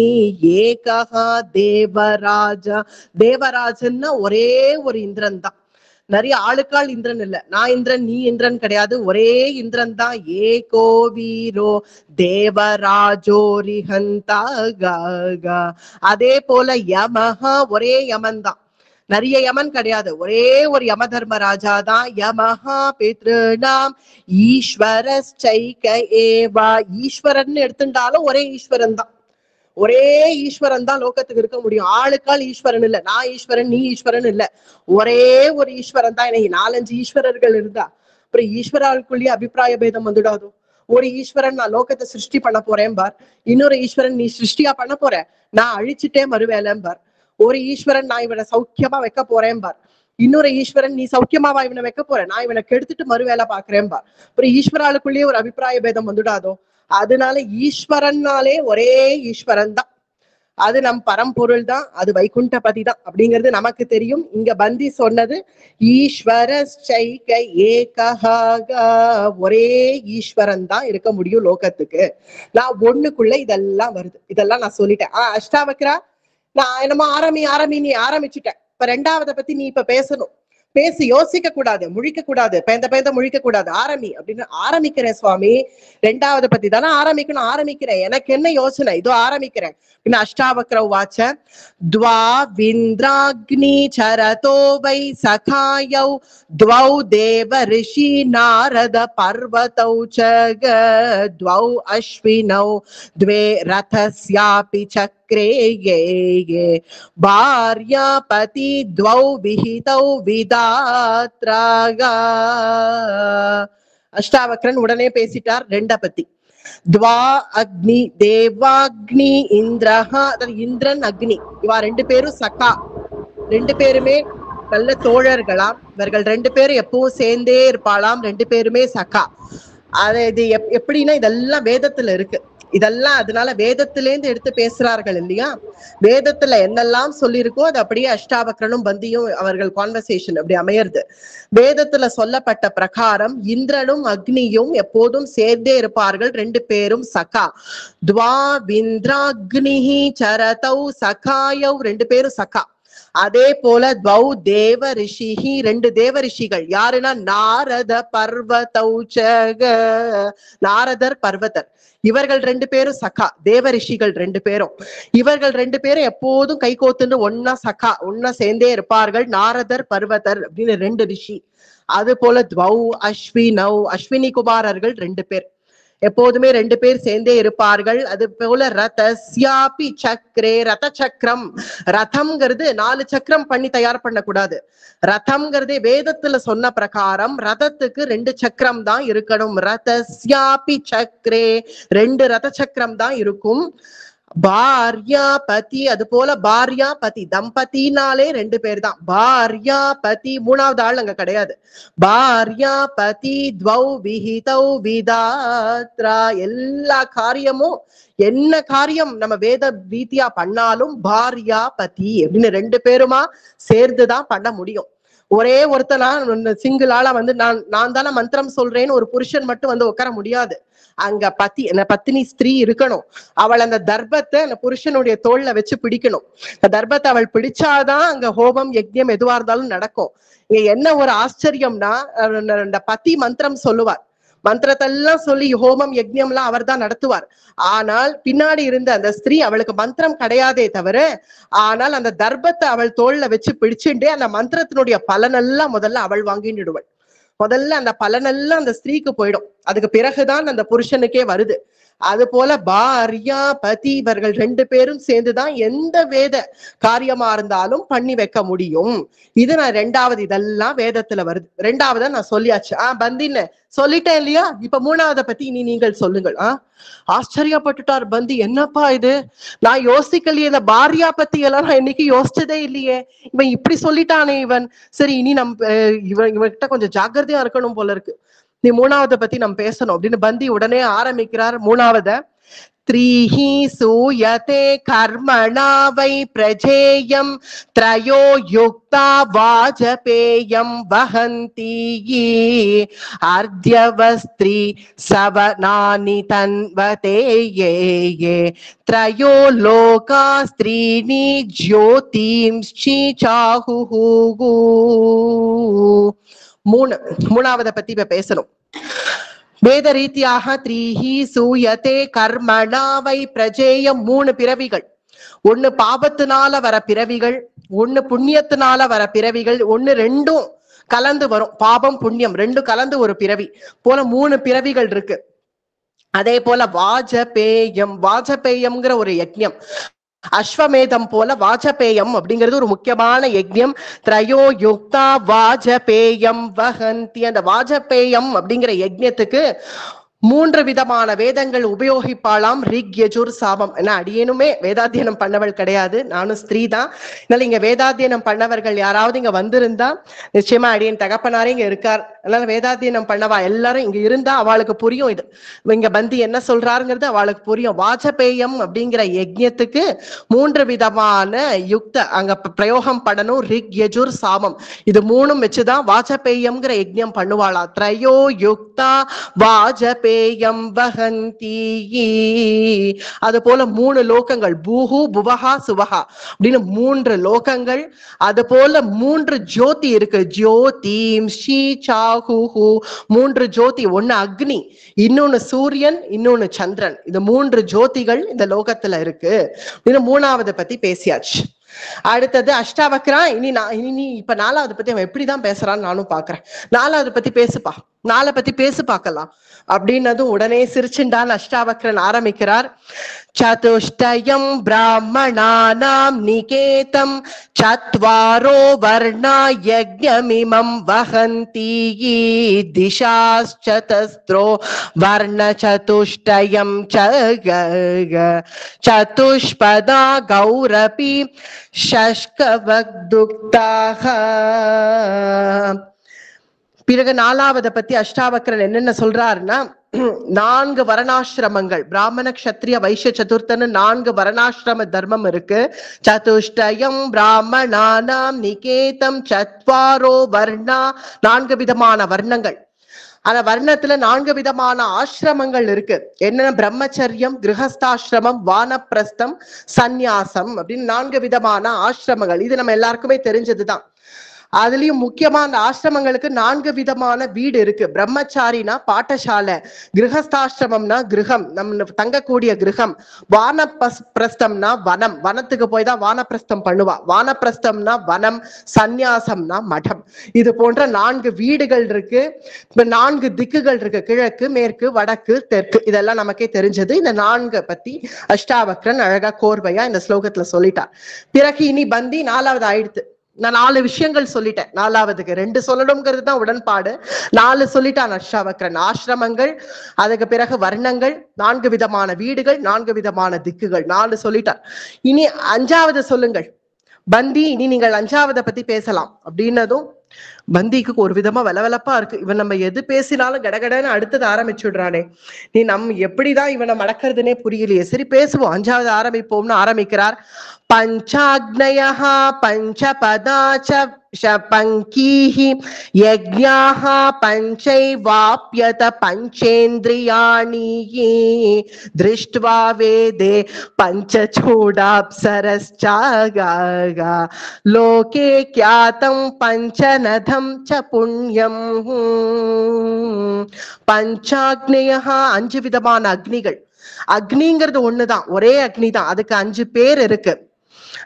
ஏகஹா தேவராஜா. தேவராஜன்னா ஒரே ஒரு இந்திரன் தான், நிறைய ஆளுக்காள் இந்திரன் இல்ல. நான் இந்திரன் நீ இந்திரன் கிடையாது, ஒரே இந்திரன் தான். ஏகோ வீரோ தேவராஜோரிஹந்தா. அதே போல யமஹா, ஒரே யமன் தான், நிறைய யமன் கிடையாது, ஒரே ஒரு யம தர்மராஜா தான். யமஹா பித்ருணாம் ஈஸ்வரஸ்சைக ஏவா. ஈஸ்வரன் எடுத்துட்டாலும் ஒரே ஈஸ்வரன் தான், ஒரே ஈஸ்வரன் தான் லோகத்துக்கு இருக்க முடியும். ஆளுக்கால் ஈஸ்வரன் இல்ல, நான் ஈஸ்வரன் நீ ஈஸ்வரன் இல்ல, ஒரே ஒரு ஈஸ்வரன் தான். எனக்கு 4-5 ஈஸ்வரர்கள் இருந்தா அப்புறம் ஈஸ்வராளுக்குள்ளேயே அபிப்பிராய பேதம் வந்துடாதோ? ஒரு ஈஸ்வரன் நான் லோகத்தை சிருஷ்டி பண்ண போறேன் பார், இன்னொரு ஈஸ்வரன் நீ சிருஷ்டியா பண்ண போற, நான் அழிச்சுட்டே மறுவேலைம் பார். ஒரு ஈஸ்வரன் நான் இவனை சௌக்கியமா வைக்க போறேன் பார், இன்னொரு ஈஸ்வரன் நீ சௌக்கியமாவா இவனை வைக்க போற, நான் இவனை கெடுத்துட்டு மறுவேலை பாக்குறேன் பார். அப்புறம் ஈஸ்வராளுக்குள்ளேயே ஒரு அபிப்பிராய பேதம் வந்துடாதோ? அதனால ஈஸ்வரன்னாலே ஒரே ஈஸ்வரன் தான், அது நம் பரம்பொருள் தான், அது வைகுண்டபதி தான் அப்படிங்கிறது நமக்கு தெரியும். இங்க பந்தி சொன்னது ஈஸ்வரஸ்சைக ஏகஹாக, ஒரே ஈஸ்வரன் தான் இருக்க முடியும் லோகத்துக்கு. நான் ஒண்ணுக்குள்ள இதெல்லாம் வருது, இதெல்லாம் நான் சொல்லிட்டேன். அஷ்டாவக்ரா நான் என்னமோ ஆரம்பி நீ ஆரம்பிச்சுட்டேன். இப்ப 2வது பத்தி நீ இப்ப பேசணும், பேசி யோசிக்க கூடாது, முழிக்க கூடாது, பேந்த முழிக்க கூடாது, ஆரம்பி அப்படின்னு. ஆரம்பிக்கிறேன் சுவாமி, 2வது பத்தி தானே ஆரம்பிக்கணும், ஆரம்பிக்கிறேன், எனக்கு என்ன யோசனை, இதோ ஆரம்பிக்கிறேன். அஷ்டாவக்ர வாச்ச துவா விந்திராக்னி சரதோ வை சகாயௌ துவௌ தேவ ரிஷி நாரத பர்வதௌ சக துவௌ அஸ்வினௌ த்வே ரதஸ்யாபி சக்ரே யே யே பார்யாபதி துவௌ விஹிதௌ விதாத்ராகா. அஷ்டாவக்ரன் உடனே பேசிட்டார் 2 பத்தி. துவா அக்னி தேவாக்னி இந்திரஹா, இந்திரன் அக்னி, இவா 2 பேரும் சகா, 2 பேருமே நல்ல தோழர்களாம். இவர்கள் 2 பேரும் எப்பவும் சேர்ந்தே இருப்பாளாம், 2 பேருமே சகா. இது எப்படின்னா இதெல்லாம் வேதத்துல இருக்கு, இதெல்லாம் அதனால வேதத்திலேருந்து எடுத்து பேசுறார்கள் இல்லையா. வேதத்துல என்னெல்லாம் சொல்லியிருக்கோ அது அப்படியே அஷ்டாவக்ரனும் பந்தியும் அவர்கள் கான்வர்சேஷன் அப்படி அமையிறது. வேதத்துல சொல்லப்பட்ட பிரகாரம் இந்திரனும் அக்னியும் எப்போதும் சேர்ந்தே இருப்பார்கள், 2 பேரும் சகா. துவா விந்திராக்னிஹி சரதௌ சகாயௌ, 2 பேரும் சகா. அதே போல துவௌ தேவ ரிஷிஹி, 2 தேவ ரிஷிகள் யாருன்னா நாரத பர்வதௌ சக, நாரதர் பர்வதர், இவர்கள் 2 பேரும் சகா, தேவ ரிஷிகள் 2 பேரும். இவர்கள் 2 பேரும் எப்போதும் கை கோத்துன்னு ஒன்னா சகா, ஒன்னா சேர்ந்தே இருப்பார்கள், நாரதர் பர்வதர் அப்படின்னு 2 ரிஷி. அது போல துவௌ அஸ்வினௌ, அஸ்வினி குமாரர்கள் 2 பேர், எப்போதுமே 2 பேர் சேர்ந்தே இருப்பார்கள். அது போல ரதஸ்யாபி சக்ரே, ரத சக்கரம், ரதம்ங்கிறது 4 சக்கரம் பண்ணி தயார் பண்ணக்கூடாது. ரதம்ங்கிறதே வேதத்துல சொன்ன பிரகாரம் ரதத்துக்கு 2 சக்கரம் தான் இருக்கணும். ரதஸ்யாபி சக்ரே, 2 ரத சக்கரம் தான் இருக்கும். பாரியா பதி, அது போல பாரியா பதி, தம்பதினாலே 2 பேர் தான். பாரியா பதி, 3வது ஆள் அங்க கிடையாது. பாரியா பதி துவௌ விஹிதௌ விதாத்ரா, எல்லா காரியமும் என்ன காரியம் நம்ம வேத ரீதியா பண்ணாலும் பாரியா பதி அப்படின்னு 2 பேருமா சேர்ந்துதான் பண்ண முடியும். ஒரே ஒருத்தனா சிங்கிள் ஆளா வந்து நான் தானே மந்திரம் சொல்றேன்னு ஒரு புருஷன் மட்டும் வந்து உட்கார முடியாது. அங்க பத்தினி ஸ்திரீ இருக்கணும். அவள் அந்த தர்பத்தை அந்த புருஷனுடைய தோல்ல வச்சு பிடிக்கணும். அந்த தர்பத்தை அவள் பிடிச்சாதான் அங்க ஹோமம் யஜ்யம் எதுவா இருந்தாலும் நடக்கும். இங்க என்ன ஒரு ஆச்சரியம்னா, இந்த பதி மந்திரம் சொல்லுவார். மந்திரத்தெல்லாம் சொல்லி ஹோமம் யஜ்யம் எல்லாம் அவர் தான் நடத்துவார். ஆனால் பின்னாடி இருந்த அந்த ஸ்திரீ, அவளுக்கு மந்திரம் கிடையாதே தவிர, ஆனால் அந்த தர்பத்தை அவள் தோல்ல வச்சு பிடிச்சுட்டே அந்த மந்திரத்தினுடைய பலனெல்லாம் முதல்ல அவள் வாங்கிடுவள். முதல்ல அந்த பலனெல்லாம் அந்த ஸ்திரீக்கு போயிடும். அதுக்கு பிறகுதான் அந்த புருஷனுக்கே வருது. அது போல பாரியா பதி இவர்கள் 2 பேரும் சேர்ந்துதான் எந்த வேத காரியமா இருந்தாலும் பண்ணி வைக்க முடியும். இது நான் 2வது, இதெல்லாம் வேதத்துல வருது. 2வத நான் சொல்லியாச்சு. பந்தின்னு சொல்லிட்டேன் இல்லையா? இப்ப 3வத பத்தி இனி நீங்கள் சொல்லுங்கள். ஆச்சரியப்பட்டுட்டார் பந்தி. என்னப்பா இது, நான் யோசிக்கலையே, இந்த பாரியா பத்தி எல்லாம் நான் இன்னைக்கு யோசிச்சதே இல்லையே, இவன் இப்படி சொல்லிட்டானே இவன். சரி, இனி இவன்கிட்ட கொஞ்சம் ஜாக்கிரதையா இருக்கணும் போல இருக்கு. நீ 3வத பத்தி நம்ம பேசணும் அப்படின்னு பந்தி உடனே ஆரம்பிக்கிறார். 3வத, த்ரீஹி சூயதே கர்மணா வை பிரஜேயம் த்ரயோ யுக்தா வாஜபேயம் வஹந்தி அர்த்யவஸ்திரி சவனானி தன்வதே யே த்ரயோ லோகா ஸ்திரீணி ஜ்யோதிம்ஷி சாஹுஹு. 3வத பத்தி இப்ப பேசணும். வேத ரீதியாக த்ரீஹி சூயதே கர்மணா வை பிரஜேயம் 3 பிறவிகள். 1 பாபத்தினால வர பிறவிகள், 1 புண்ணியத்தினால வர பிறவிகள், 1 2ம் கலந்து வரும். பாபம் புண்ணியம் 2 கலந்து ஒரு பிறவி போல 3 பிறவிகள் இருக்கு. அதே போல வாஜபேயம், வாஜபேயம்ங்கிற ஒரு யஜ்ஞம், அஸ்வமேதம் போல வாஜபேயம் அப்படிங்கிறது ஒரு முக்கியமான யஜ்ஞம். த்ரயோ யுக்தா வாஜபேயம் வஹந்தி. அந்த வாஜபேயம் அப்படிங்கிற யஜ்ஞத்துக்கு 3 விதமான வேதங்கள் உபயோகிப்பாளாம். ரிக் யஜுர் சாமம். ஏன்னா அடியேனுமே வேதாத்தியனம் பண்ணவள் கிடையாது, நானும் ஸ்திரீ தான். அதனால இங்க வேதாத்தியனம் பண்ணவர்கள் யாராவது இங்க வந்திருந்தா, நிச்சயமா அடியன் தகப்பனாரே இங்க இருக்கார், அதனால வேதாத்தியனம் பண்ணவா எல்லாரும் இங்க இருந்தா அவளுக்கு புரியும். இது இங்க பந்தி என்ன சொல்றாருங்கிறது அவளுக்கு புரியும். வாஜபேயம் அப்படிங்கிற யஜ்ஞத்துக்கு 3 விதமான யுக்த அங்க பிரயோகம் பண்ணணும். ரிக் யஜுர் சாமம், இது 3ம் வச்சுதான் வாஜபேயம்ங்கிற யஜ்ஞம் பண்ணுவாளா. த்ரயோ யுக்தா வாஜபே வஹந்தி. அது போல 3 லோகங்கள், பூஹு புவஹா சுவஹா அப்படின்னு 3 லோகங்கள். அது போல 3 ஜோதி இருக்கு. ஜோதிம்ஷி சாஹுஹு, 3 ஜோதி. 1 அக்னி, இன்னொன்னு சூரியன், இன்னொன்னு சந்திரன். இந்த 3 ஜோதிகள் இந்த லோகத்துல இருக்கு. இன்னும் 3வத பத்தி பேசியாச்சு. அடுத்தது அஷ்டாவக்ரா. இனி இப்ப 4வத பத்தி அவன் எப்படிதான் பேசுறான்னு நானும் பாக்குறேன். 4வத பத்தி பேசுப்பா, 4 பத்தி பேசு பார்க்கலாம் அப்படின்னதும் உடனே சிரிச்சுண்டான் அஷ்டாவக்ரன் ஆரம்பிக்கிறார். சதுஷ்டயம் பிராமணானாம் நிகேதம் சத்வாரோ வர்ணா யஜ்ஞமிமம் வஹந்தி திசாஸ்சதஸ்த்ரோ வர்ண சதுஷ்டயம் சதுஷ்பதா கௌரபி ஷஷ்கவக்துக்தாக. பிறகு 4வத பத்தி அஷ்டாவக்ரன் என்னென்ன சொல்றாருன்னா, 4 வர்ணாசிரமங்கள், பிராமண க்ஷத்ரிய வைஷ்ய சதுர்த்தன்னு 4 வர்ணாசிரம தர்மம் இருக்கு. சதுஷ்டயம் பிராமணானாம் நிகேதம் சத்வாரோ வர்ணா, 4 விதமான வர்ணங்கள். ஆனா வர்ணத்துல 4 விதமான ஆசிரமங்கள் இருக்கு. என்னன்னா பிரம்மச்சரியம், கிரகஸ்தாசிரமம், வானப்பிரஸ்தம், சந்நியாசம் அப்படின்னு 4 விதமான ஆசிரமங்கள். இது நம்ம எல்லாருக்குமே தெரிஞ்சதுதான். அதுலயும் முக்கியமா அந்த ஆசிரமங்களுக்கு 4 விதமான வீடு இருக்கு. பிரம்மச்சாரினா பாட்டசாலை, கிரகஸ்தாசிரமம்னா கிரகம், நம்ம தங்கக்கூடிய கிரகம், வானப்பிரஸ்தம்னா வனம், வனத்துக்கு போய் தான் வானப்பிரஸ்தம் பண்ணுவா, வானப்பிரஸ்தம்னா வனம், சந்நியாசம்னா மடம். இது போன்ற 4 வீடுகள் இருக்கு. 4 திக்குகள் இருக்கு, கிழக்கு, மேற்கு, வடக்கு, தெற்கு. இதெல்லாம் நமக்கே தெரிஞ்சது. இந்த 4 பத்தி அஷ்டாவக்ரன் அழகா கோர்வையா இந்த ஸ்லோகத்துல சொல்லிட்டார். பிறகு இனி பந்தி 4வது ஆயிடுத்து. நான் 4 விஷயங்கள் சொல்லிட்டேன். 4வதுக்கு 2 சொல்லணுங்கிறது தான் உடன்பாடு. 4 சொல்லிட்டான் அஷ்டாவக்ரன். ஆசிரமங்கள், அதுக்கு பிறகு வர்ணங்கள், 4 விதமான வீடுகள், 4 விதமான திக்குகள், 4 சொல்லிட்டார். இனி 5வது சொல்லுங்கள் பந்தி. இனி நீங்கள் 5வத பத்தி பேசலாம் அப்படின்னதும் பந்திக்கு ஒரு விதமா வெலவெலப்பா இருக்கு. இவன் நம்ம எது பேசினாலும் கடகடன்னு அடுத்தது ஆரம்பிச்சுடுறானே, நீ எப்படிதான் இவனை மடக்கிறதுனே புரியலையே. சரி பேசுவோம், 5வது ஆரம்பிப்போம்னு ஆரம்பிக்கிறார். பஞ்சாக்னயா பஞ்சபதாச்ச பங்கீஹி யஜ்ஞாஹ பஞ்சைவாப்யத பஞ்சேந்திரியாணி திருஷ்ட்வா வேதே பஞ்சசூடாப்சரஸ்சாகா லோகே க்யாதம் பஞ்சநதம் ச புண்ணியம். பஞ்சாக்னியஹ, 5 விதமான அக்னிகள். அக்னிங்கிறது ஒண்ணுதான், ஒரே அக்னி தான், அதுக்கு 5 பேர் இருக்கு.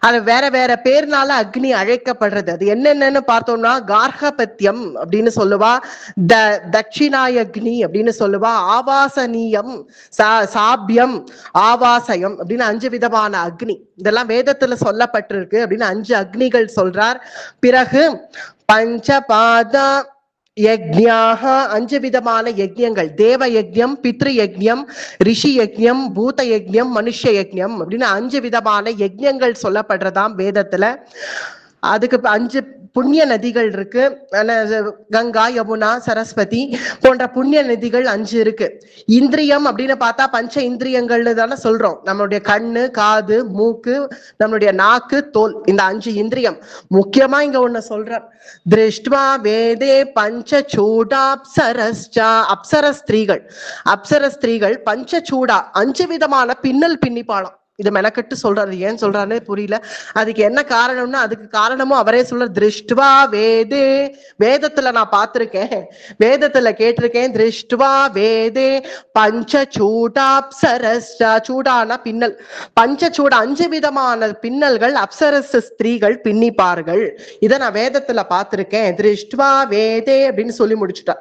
அது வேற வேற பேர்னால அக்னி அழைக்கப்படுறது. அது என்னென்னு பார்த்தோம்னா, கார்கபத்தியம் அப்படின்னு சொல்லுவா, தட்சிணாயக்னி அப்படின்னு சொல்லுவா, ஆவாசனீயம், சாபியம், ஆவாசயம் அப்படின்னு 5 விதமான அக்னி. இதெல்லாம் வேதத்துல சொல்லப்பட்டிருக்கு அப்படின்னு 5 அக்னிகள் சொல்றார். பிறகு பஞ்சபாத யஜ்ஞாஹ, 5 விதமான யஜ்ஞங்கள். தேவ யஜ்ஞம், பித்ரு யஜ்ஞம், ரிஷி யஜ்ஞம், பூத யஜ்ஞம், மனுஷ யஜ்ஞம் அப்படின்னு 5 விதமான யஜ்ஞங்கள் சொல்லப்படுறதாம் வேதத்துல. அதுக்கு 5 புண்ணிய நதிகள் இருக்கு. கங்கா, யமுனா, சரஸ்வதி போன்ற புண்ணிய நதிகள் 5 இருக்கு. இந்திரியம் அப்படின்னு பார்த்தா பஞ்ச இந்திரியங்கள்னு தானே சொல்றோம். நம்மளுடைய கண்ணு, காது, மூக்கு, நம்மளுடைய நாக்கு, தோல், இந்த 5 இந்திரியம். முக்கியமா இங்க ஒண்ணு சொல்ற, திருஷ்ட்வா வேதே பஞ்சசூடாப்சரஸ்சா, அப்சர ஸ்திரீகள். அப்சர ஸ்திரீகள் பஞ்சசூடா, 5 விதமான பின்னல் பின்னிப்பாளாம். இது மெனக்கட்டு சொல்றாரு. ஏன் சொல்றாரு புரியல. அதுக்கு என்ன காரணம்னா, அதுக்கு காரணமும் அவரே சொல்ற, திருஷ்டுவா வேதே, வேதத்துல நான் பார்த்திருக்கேன், வேதத்துல கேட்டிருக்கேன். திருஷ்டுவா வேதே பஞ்சசூடாப்சரஸ்சா, சூடான பின்னல், பஞ்சசூட 5 விதமான பின்னல்கள் அப்சரஸ் ஸ்திரீகள் பின்னிப்பார்கள். இதை நான் வேதத்துல பார்த்திருக்கேன். திருஷ்டுவா வேதே அப்படின்னு சொல்லி முடிச்சுட்டா.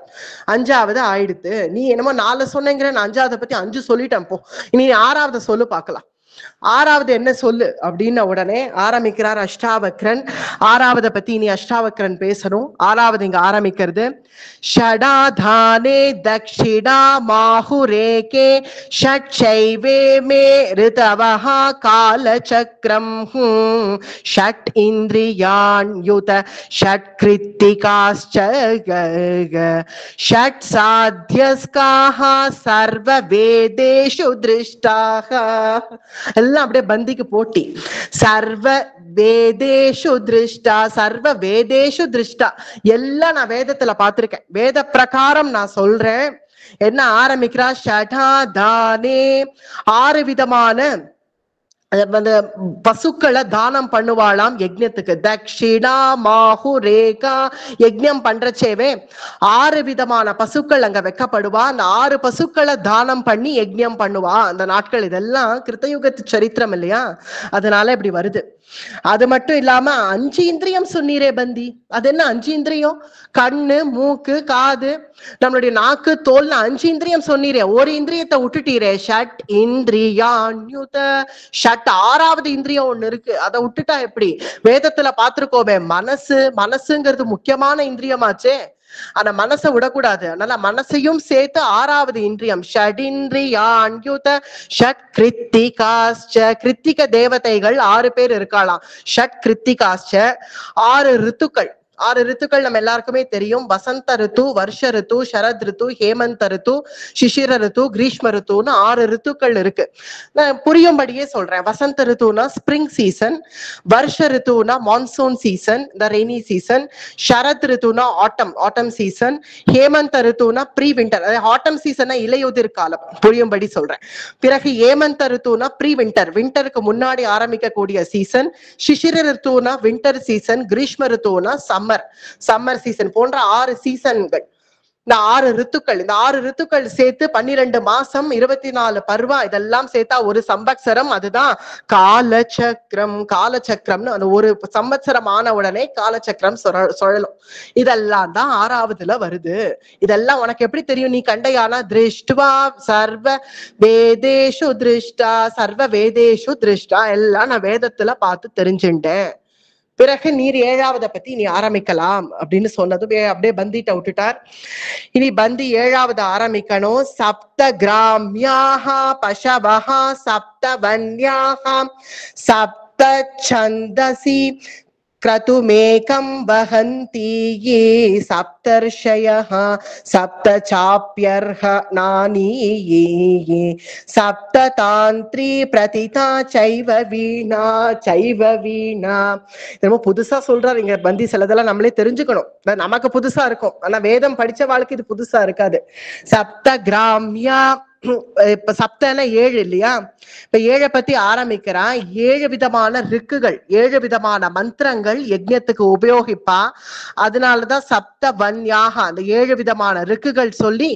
5வது ஆயிடுத்து. நீ என்னமோ 4 சொன்னேங்கிற, நான் 5வது பத்தி 5 சொல்லிட்டேன். போ, இனி 6வது சொல்லு பார்க்கலாம். 6வது என்ன சொல்லு அப்படின்ன உடனே ஆரம்பிக்கிறார் அஷ்டாவக்ரன். 6வது பத்தி இனி அஷ்டாவக்ரன் பேசணும். 6வது இங்க ஆரம்பிக்கிறது, ஷடாதானே தக்ஷிணா மாஹுரேகே ஷட்சைவே மே ரிதவஹா காலசக்ரம் ஷட் இந்திரியான் யுத ஷட் கிருத்திகாஸ்ச ஷட் சாத்யஸ்காஹ சர்வ வேதேஷு திருஷ்டாஹ. எல்லாம் அப்படியே பந்திக்கு போட்டி. சர்வ வேதேஷு திருஷ்டா, சர்வ வேதேஷு திருஷ்டா, எல்லாம் நான் வேதத்துல பார்த்திருக்கேன், வேத பிரகாரம் நான் சொல்றேன். என்ன ஆரம்பிக்கிறா, ஷடாதானே, 6 விதமான அந்த பசுக்களை தானம் பண்ணுவாளாம் யஜ்ஞத்துக்கு. தக்ஷிணா மாஹு ரேகா, யஜ்ஞம் பண்றச்சேவே 6 விதமான பசுக்கள் அங்க வைக்கப்படுவா. அந்த 6 பசுக்களை தானம் பண்ணி யஜ்ஞம் பண்ணுவா அந்த நாட்கள். இதெல்லாம் கிருத்தயுகத்து சரித்திரம் இல்லையா, அதனால இப்படி வருது. அது மட்டும் இல்லாம 5 இந்திரியம் சொன்னீரே பந்தி, அது என்ன 5 இந்திரியம்? கண்ணு, மூக்கு, காது, நம்மளுடைய நாக்கு, தோல், 5 இந்திரியம் சொன்னீரே, ஒரு இந்திரியத்தை விட்டுட்டீரே. ஷட் இந்திரியான்யுத, ஷட் 6வது இந்திரியம் ஒண்ணு இருக்கு, அதை விட்டுட்டா எப்படி? வேதத்துல பார்த்திருக்கோமே, மனசு, மனசுங்கிறது முக்கியமான இந்திரியமாச்சே, ஆனா மனசை விடக்கூடாது. அதனால மனசையும் சேர்த்து 6வது இந்திரியம். ஷடிந்திரியான்யுத ஷட் கிருத்திகாஸ்ச, கிருத்திக தேவதைகள் 6 பேர் இருக்காளாம். ஷட் கிருத்திகாஸ்ச, 6 ரித்துக்கள். 6 ரித்துக்கள் நம்ம எல்லாருக்குமே தெரியும். வசந்த ரித்து, வருஷ ரித்து, சரத் ரித்து, ஹேமந்த ரித்து, சிசிர ரித்து, கிரீஷ்ம ரித்துன்னு 6 ரித்துக்கள் இருக்கு. நான் புரியும்படியே சொல்றேன். வசந்த ரித்துனா ஸ்பிரிங் சீசன், வருஷ ரித்துனா மான்சூன் சீசன், இந்த ரெய்னி சீசன், சரத் ரித்துனா ஆட்டம் சீசன், ஹேமந்த ரித்துனா ப்ரீ விண்டர், ஆட்டம் சீசனா இலையுதிர் காலம், புரியும்படி சொல்றேன். பிறகு ஹேமந்த ரித்துனா ப்ரீ விண்டர், விண்டருக்கு முன்னாடி ஆரம்பிக்கக்கூடிய சீசன், சிசிர ரித்துனா விண்டர் சீசன், கிரீஷ்ம ரித்துனா சம்மர் சீசன் போன்ற 6 சீசன்கள். இந்த 6 ரித்துக்கள், இந்த 6 ரித்துக்கள் சேர்த்து 12 மாசம் 24 பருவம், இதெல்லாம் சேர்த்தா ஒரு சம்பத்சரம். அதுதான் காலச்சக்கரம். காலச்சக்கரம்னு அந்த ஒரு சம்பத்சரம் ஆன உடனே காலச்சக்கரம் சுழலும். இதெல்லாம் தான் 6வதுல வருது. இதெல்லாம் உனக்கு எப்படி தெரியும்? நீ கண்டையானா, திருஷ்டுவா சர்வ வேதேஷு திருஷ்டா, சர்வ வேதேஷு திருஷ்டா, எல்லாம் நான் வேதத்துல பார்த்து தெரிஞ்சுட்டேன். பிறகு நீர் 7வது பத்தி நீ ஆரம்பிக்கலாம் அப்படின்னு சொன்னது அப்படியே பந்திட்ட விட்டுட்டார். இனி பந்தி 7வது ஆரம்பிக்கணும். சப்த கிராமியாக பசவஹ சப்த வன்யாக சப்த சந்தசி क्रतुमेकं वहन्ति ये सप्तर्षयः सप्त चाप्यर्ह नानी ये सप्ततान्त्री प्रतिता चैव வீணா சைவ வீணா. ரொம்ப புதுசா சொல்றாரு இங்க பந்தி. சிலதெல்லாம் நம்மளே தெரிஞ்சுக்கணும், நமக்கு புதுசா இருக்கும். ஆனா வேதம் படிச்ச வாழ்க்கை இது புதுசா இருக்காது. சப்த கிராமியா, இப்ப சப்தன 7 இல்லையா? இப்ப 7 பத்தி ஆரம்பிக்கிறான். 7 விதமான ரிக்குகள், 7 விதமான மந்திரங்கள் யஜ்ஞத்துக்கு உபயோகிப்பா. அதனாலதான் சப்த வன்யாக, அந்த 7 விதமான ரிக்குகள் சொல்லி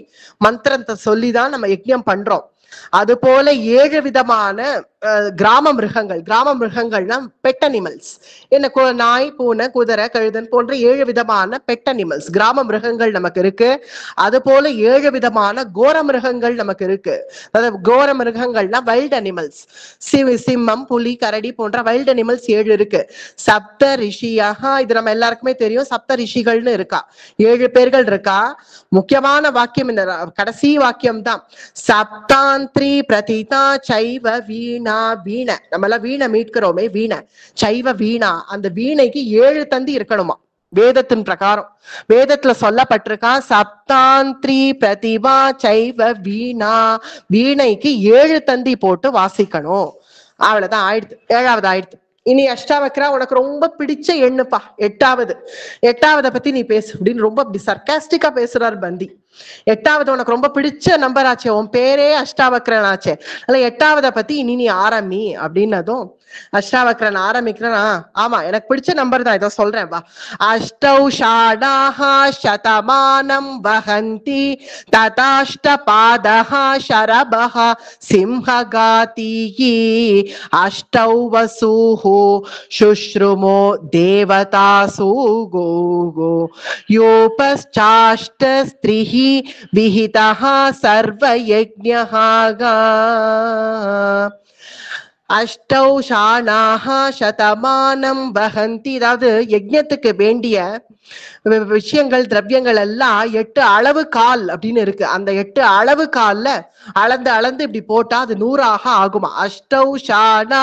மந்திரத்தை சொல்லிதான் நம்ம யஜ்ஞம் பண்றோம். அது போல 7 விதமான கிராம மிருகங்கள். கிராம மிருகங்கள்னா பெட் அனிமல்ஸ். என்ன, நாய், பூனை, குதிரை, கழுதன் போன்ற 7 விதமான பெட் அனிமல்ஸ், கிராம மிருகங்கள் நமக்கு இருக்கு. அது போல 7 விதமான கோர மிருகங்கள் நமக்கு இருக்கு. அதாவது கோர மிருகங்கள்னா வைல்ட் அனிமல்ஸ். சிம்மம், புலி, கரடி போன்ற வைல்ட் அனிமல்ஸ் 7 இருக்கு. சப்த ரிஷியாக, இது நம்ம எல்லாருக்குமே தெரியும். சப்த ரிஷிகள்னு இருக்கா, 7 பேர்கள் இருக்கா. முக்கியமான வாக்கியம் இந்த கடைசி வாக்கியம் தான். சப்தாந்திரி பிரதிதா சைவ வீணா. வீணை, நம்ம எல்லாம் வீணை மீட்கிறோமே, வீணை சைவ வீணா. அந்த வீணைக்கு 7 தந்தி இருக்கணுமா வேதத்தின் பிரகாரம். வேதத்துல சொல்லப்பட்டிருக்கா சப்தாந்திரி பிரதிபா சைவ வீணா. வீணைக்கு 7 தந்தி போட்டு வாசிக்கணும். அவ்வளவுதான், ஆயிடுத்து. 7வது ஆயிடுத்து. இனி அஷ்டாவக்ரா, உனக்கு ரொம்ப பிடிச்ச எண்ணுப்பா 8வது. 8வது பத்தி நீ பேசு அப்படின்னு ரொம்ப அப்படி சர்க்காஸ்டிக்கா பேசுறாரு பந்தி. 8வது உனக்கு ரொம்ப பிடிச்ச நம்பர் ஆச்சே, உன் பேரே அஷ்டாவக்ரன் ஆச்சே, அல்ல 8வது பத்தி இனி நீ ஆரம்பி அப்படின்னதும் அஷ்டாவக்ரன் ஆரம்பிக்கிறனா, ஆமா எனக்கு பிடிச்ச நம்பர் தான், இதை சொல்றேன் வா. அஷ்டௌ ஷாடாஹ சதமானம் வஹந்தி ததாஷ்ட பாதஹ ஷரபஹ சிம்ஹகாதி அஷ்டௌ வசூஹு சுஷ்ருமோ தேவதாசு கோகோ யோபஸ்சாஷ்ட ஸ்திரிஹி விஹிதஹ சர்வயஜ்ஞஹ. அஷ்டௌ ஷானாஹ சதமானம் வஹந்தி. அதாவது யஜ்ஞத்துக்கு வேண்டிய விஷயங்கள், திரவியங்கள் எல்லாம் 8 அளவு கால் அப்படின்னு இருக்கு. அந்த 8 அளவு கால்ல அளந்து அளந்து இப்படி போட்டா அது 100ஆக ஆகுமா. அஷ்டௌ ஷானா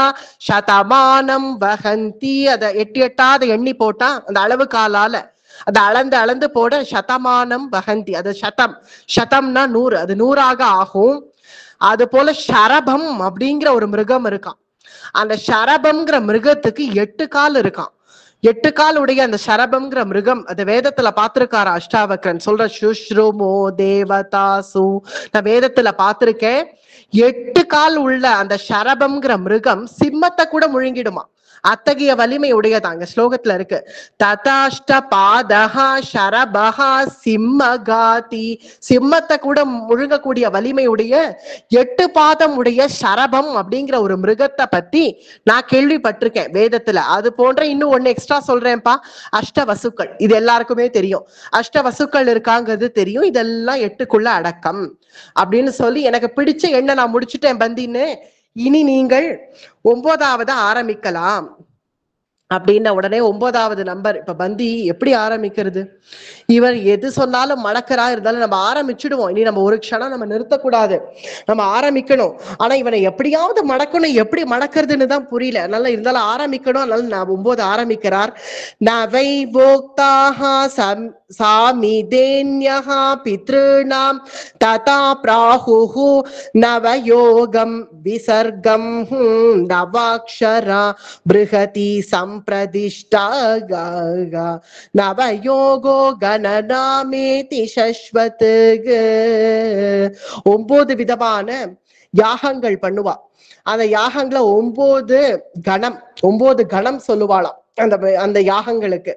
சதமானம் வஹந்தி. அதை 8 8ஆவது எண்ணி போட்டா அந்த அளவு காலால அதை அளந்து அளந்து போட சதமானம் வஹந்தி. அது சதம், சதம்னா 100, அது 100ஆக ஆகும். அது போல ஷரபம் அப்படிங்கிற ஒரு மிருகம் இருக்கான். அந்த ஷரபம்ங்கிற மிருகத்துக்கு 8 கால் இருக்கான். 8 கால் உடைய அந்த ஷரபம்ங்கிற மிருகம், அந்த வேதத்துல பார்த்திருக்காரு அஷ்டாவக்ரன். சொல்ற சுஷ்ருமோ தேவதாசு, நான் வேதத்துல பார்த்திருக்கேன். 8 கால் உள்ள அந்த ஷரபம்ங்கிற மிருகம் சிம்மத்தை கூட முழுங்கிடுமா. அத்தகைய வலிமை உடையதாங்க ஸ்லோகத்துல இருக்கு. ததாஷ்ட பாதஹா ஷரபஹா சிம்மகாதி. சிம்மத்தை கூட முழுங்கக்கூடிய வலிமை உடைய 8 பாதம் உடைய ஷரபம் அப்படிங்கிற ஒரு மிருகத்தை பத்தி நான் கேள்விப்பட்டிருக்கேன் வேதத்துல. அது போன்ற இன்னும் ஒண்ணு எக்ஸ்ட்ரா சொல்றேன்ப்பா. அஷ்ட வசுக்கள், இது எல்லாருக்குமே தெரியும். அஷ்ட வசுக்கள் இருக்காங்கிறது தெரியும். இதெல்லாம் 8க்குள்ள அடக்கம் அப்படின்னு சொல்லி எனக்கு பிடிச்ச எண்ணை நான் முடிச்சுட்டேன் பந்தின்னு. இனி நீங்கள் 9வது ஆரம்பிக்கலாம் அப்படின்ன உடனே 9வது நம்பர். இப்ப பந்தி எப்படி ஆரம்பிக்கிறது? இவர் எது சொன்னாலும் மடக்கரா இருந்தாலும் நம்ம ஆரம்பிச்சுடுவோம். இனி நம்ம ஒரு க்ஷணம் நம்ம நிறுத்தக்கூடாது, நம்ம ஆரம்பிக்கணும். ஆனா இவனை எப்படியாவது மடக்கணும், எப்படி மடக்கிறதுன்னு தான் புரியல. அதனால இருந்தாலும் ஆரம்பிக்கணும். அதனால நான் 9 ஆரம்பிக்கிறார். நவை போக்தாஹா சாமிதேன்யஹா பித்ருணாம் ததா பிராஹுஹு நவயோகம் விசர்கம் நவாக்ஷரா பிருஹதி சம்பிரதிஷ்டா நவயோகோ கணநாமேதி சஸ்வத். 9 விதமான யாகங்கள் பண்ணுவா. அந்த யாகங்களை 9 கணம், 9 கணம் சொல்லுவாளாம் அந்த யாகங்களுக்கு.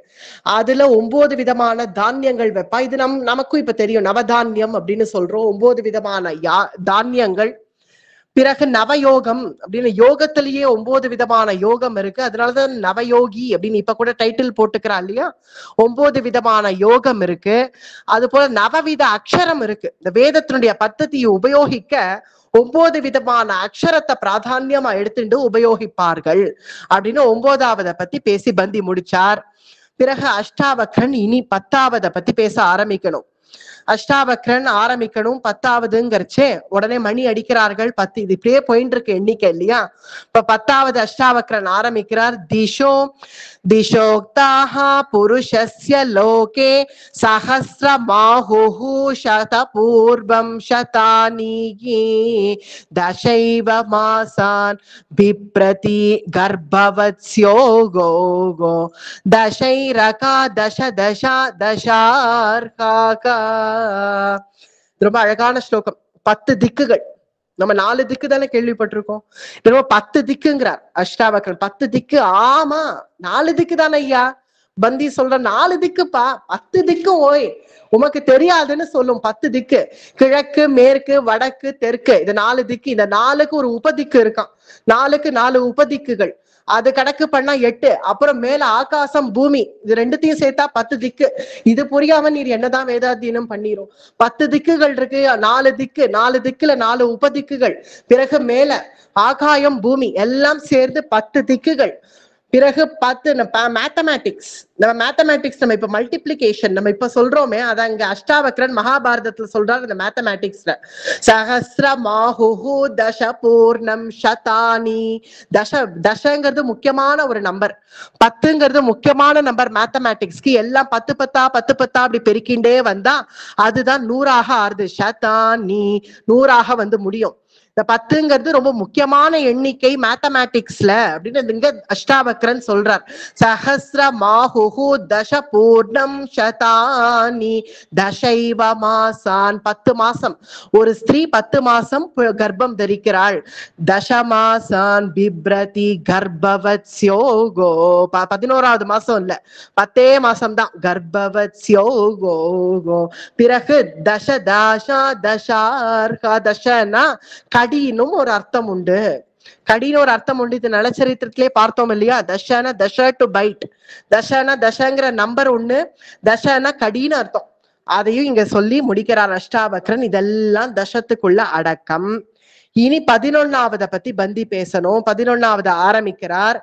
அதுல 9 விதமான தானியங்கள் வைப்பா. இது நமக்கும் இப்ப தெரியும், நவதானியம் அப்படின்னு சொல்றோம். 9 விதமான தானியங்கள். பிறகு நவயோகம் அப்படின்னு யோகத்திலேயே 9 விதமான யோகம் இருக்கு. அதனாலதான் நவயோகி அப்படின்னு இப்ப கூட டைட்டில் போட்டுக்கிறா இல்லையா. 9 விதமான யோகம் இருக்கு. அது போல நவவித அக்ஷரம் இருக்கு. இந்த வேதத்தினுடைய பத்ததியை உபயோகிக்க 9 விதமான அக்ஷரத்தை பிராதான்யமா எடுத்துட்டு உபயோகிப்பார்கள் அப்படின்னு 9வது பத்தி பேசி பந்தி முடிச்சார். பிறகு அஷ்டாவக்ரன் இனி 10வது பத்தி பேச ஆரம்பிக்கணும். அஷ்டாவக்ரன் ஆரம்பிக்கணும் 10வதுங்கிறச்சே உடனே மணி அடிக்கிறார்கள் 10. இது இப்படியே போயிட்டு இருக்கு எண்ணிக்கை இல்லையா? இப்ப 10வது அஷ்டாவக்ரன் ஆரம்பிக்கிறார். திஷோ திஷோக்தாஹ புருஷஸ்ய லோகே சஹஸ்ரமாஹுஹு சதபூர்வம் சதானீகி தசைவ மாசான் பிப்ரதி கர்ப்பவத்ஸ்யோகோ தசைரகா தச தசா தசார்காகா. ரொம்ப அழகான ஸ்லோகம். 10 திக்குகள். நம்ம 4 திக்கு தானே கேள்விப்பட்டிருக்கோம். 10 திக்குங்கிறார் அஷ்டாவக்ரன். 10 திக்கு. ஆமா, 4 திக்கு தானே ஐயா. பந்தி சொல்ற 4 திக்குப்பா. 10 திக்கு ஓய் உமக்கு தெரியாதுன்னு சொல்லும். 10 திக்கு. கிழக்கு, மேற்கு, வடக்கு, தெற்கு, இது 4 திக்கு. இந்த 4க்கு ஒரு உபதிக்கு இருக்கான். 4க்கு 4 உபதிக்குகள். அது கணக்கு பண்ணா 8. அப்புறம் மேல ஆகாசம், பூமி, இது ரெண்டுத்தையும் சேர்த்தா 10 திக்கு. இது புரியாம நீர் என்னதான் வேதாத்தியனம் பண்ணிரும். 10 திக்குகள் இருக்கு. 4 திக்கு, 4 திக்குல 4 உபதிக்குகள். பிறகு மேல ஆகாயம், பூமி எல்லாம் சேர்ந்து 10 திக்குகள். பிறகு 10 மேத்தமேட்டிக்ஸ். நம்ம மேத்தமேட்டிக்ஸ் நம்ம இப்ப மல்டிப்ளிகேஷன் நம்ம இப்ப சொல்றோமே, அத அங்க அஷ்டாவக்ரன் மகாபாரதத்துல சொல்றாரு. இந்த மேத்தமேட்டிக்ஸ்ல சஹஸ்ரமாஹுஹு தச பூர்ணம் சதானி. தசங்கிறது முக்கியமான ஒரு நம்பர். 10ங்கிறது முக்கியமான நம்பர் மேத்தமேட்டிக்ஸ்க்கு. எல்லாம் 10 10 10 10 அப்படி பெருக்கிண்டே வந்தா அதுதான் 100ஆக ஆறுது. சதானி 100ஆக வந்து முடியும். இந்த 10ங்கிறது ரொம்ப முக்கியமான எண்ணிக்கை மேத்தமேட்டிக்ஸ்ல அப்படின்னு இங்க அஷ்டாவக்ரன் சொல்றார். சஹஸ்ரமாஹுஹு தச பூர்ணம் சதானி தசைவ மாசான். 10 மாசம் ஒரு ஸ்திரீ 10 மாசம் கர்ப்பம் தரிக்கிறாள். தசமாசான் பிப்ரதி கர்ப்பவத்ஸ்யோகோ. 11வது மாசம் இல்ல, 10 மாசம் தான். கர்ப்பவத்ஸ்யோகோ. பிறகு தச தாஷா தசார்கா. தசனா கடினும் ஒரு அர்த்தம் உண்டு. கடின்னு ஒரு அர்த்தம் உண்டு. இது நலச்சரித்திரத்திலே பார்த்தோம் இல்லையா? தசன தச டு பைட். தசன தசங்கிற நம்பர் ஒண்ணு, தசன கடின்னு அர்த்தம். அதையும் இங்க சொல்லி முடிக்கிறார் அஷ்டாவக்ரன். இதெல்லாம் தசத்துக்குள்ள அடக்கம். இனி 11வது பத்தி பந்தி பேசணும். 11வது ஆரம்பிக்கிறார்.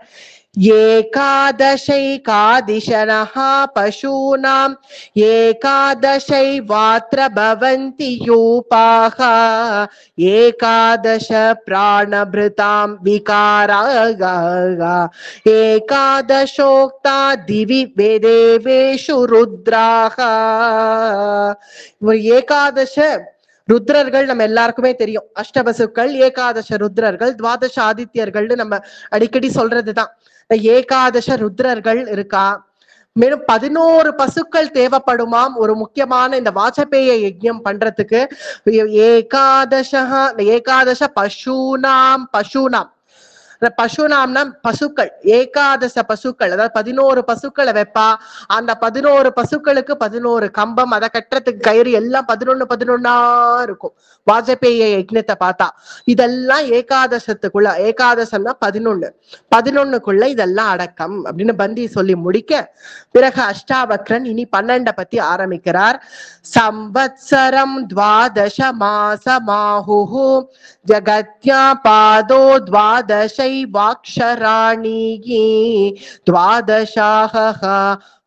ஏகாதசைகாதிஷனஹ பசூனாம் ஏகாதசை வாத்ர பவந்தி யூபாஹ ஏகாதச பிராணபிருதாம் விகாராக ஏகாதசோக்தா திவி வேதேவேஷு ருத்ராஹ. ஏகாதச ருத்ரர்கள் நம்ம எல்லாருக்குமே தெரியும். அஷ்டபசுக்கள், ஏகாதச ருத்ரர்கள், துவாதச ஆதித்யர்கள்னு நம்ம அடிக்கடி சொல்றதுதான். ஏகாதச ருத்ரர்கள் இருக்கா. மேலும் 11 பசுக்கள் தேவைப்படுமாம் ஒரு முக்கியமான இந்த வாஜபேய யஜ்ஞம் பண்றதுக்கு. ஏகாதச பசூனாம். பசுனாம்னா பசுக்கள். ஏகாதச பசுக்கள், அதாவது 11 பசுக்களை வைப்பா. அந்த 11 பசுக்களுக்கு 11 கம்பம், அதை கட்டுறதுக்கு கயிறு எல்லாம் 11 11 இருக்கும். வாஜபேய யஜ்ஞத்தை பார்த்தா இதெல்லாம் ஏகாதசத்துக்குள்ள. ஏகாதசம்னா 11க்குள்ள இதெல்லாம் அடக்கம் அப்படின்னு பந்தி சொல்லி முடிக்க, பிறகு அஷ்டாவக்ரன் இனி 12 பத்தி ஆரம்பிக்கிறார். சம்வத்சரம் துவாதச மாசமாஹுஹு ஜகத்யா பாதோ துவாதசை வாக்ஷராணி துவாதசாஹ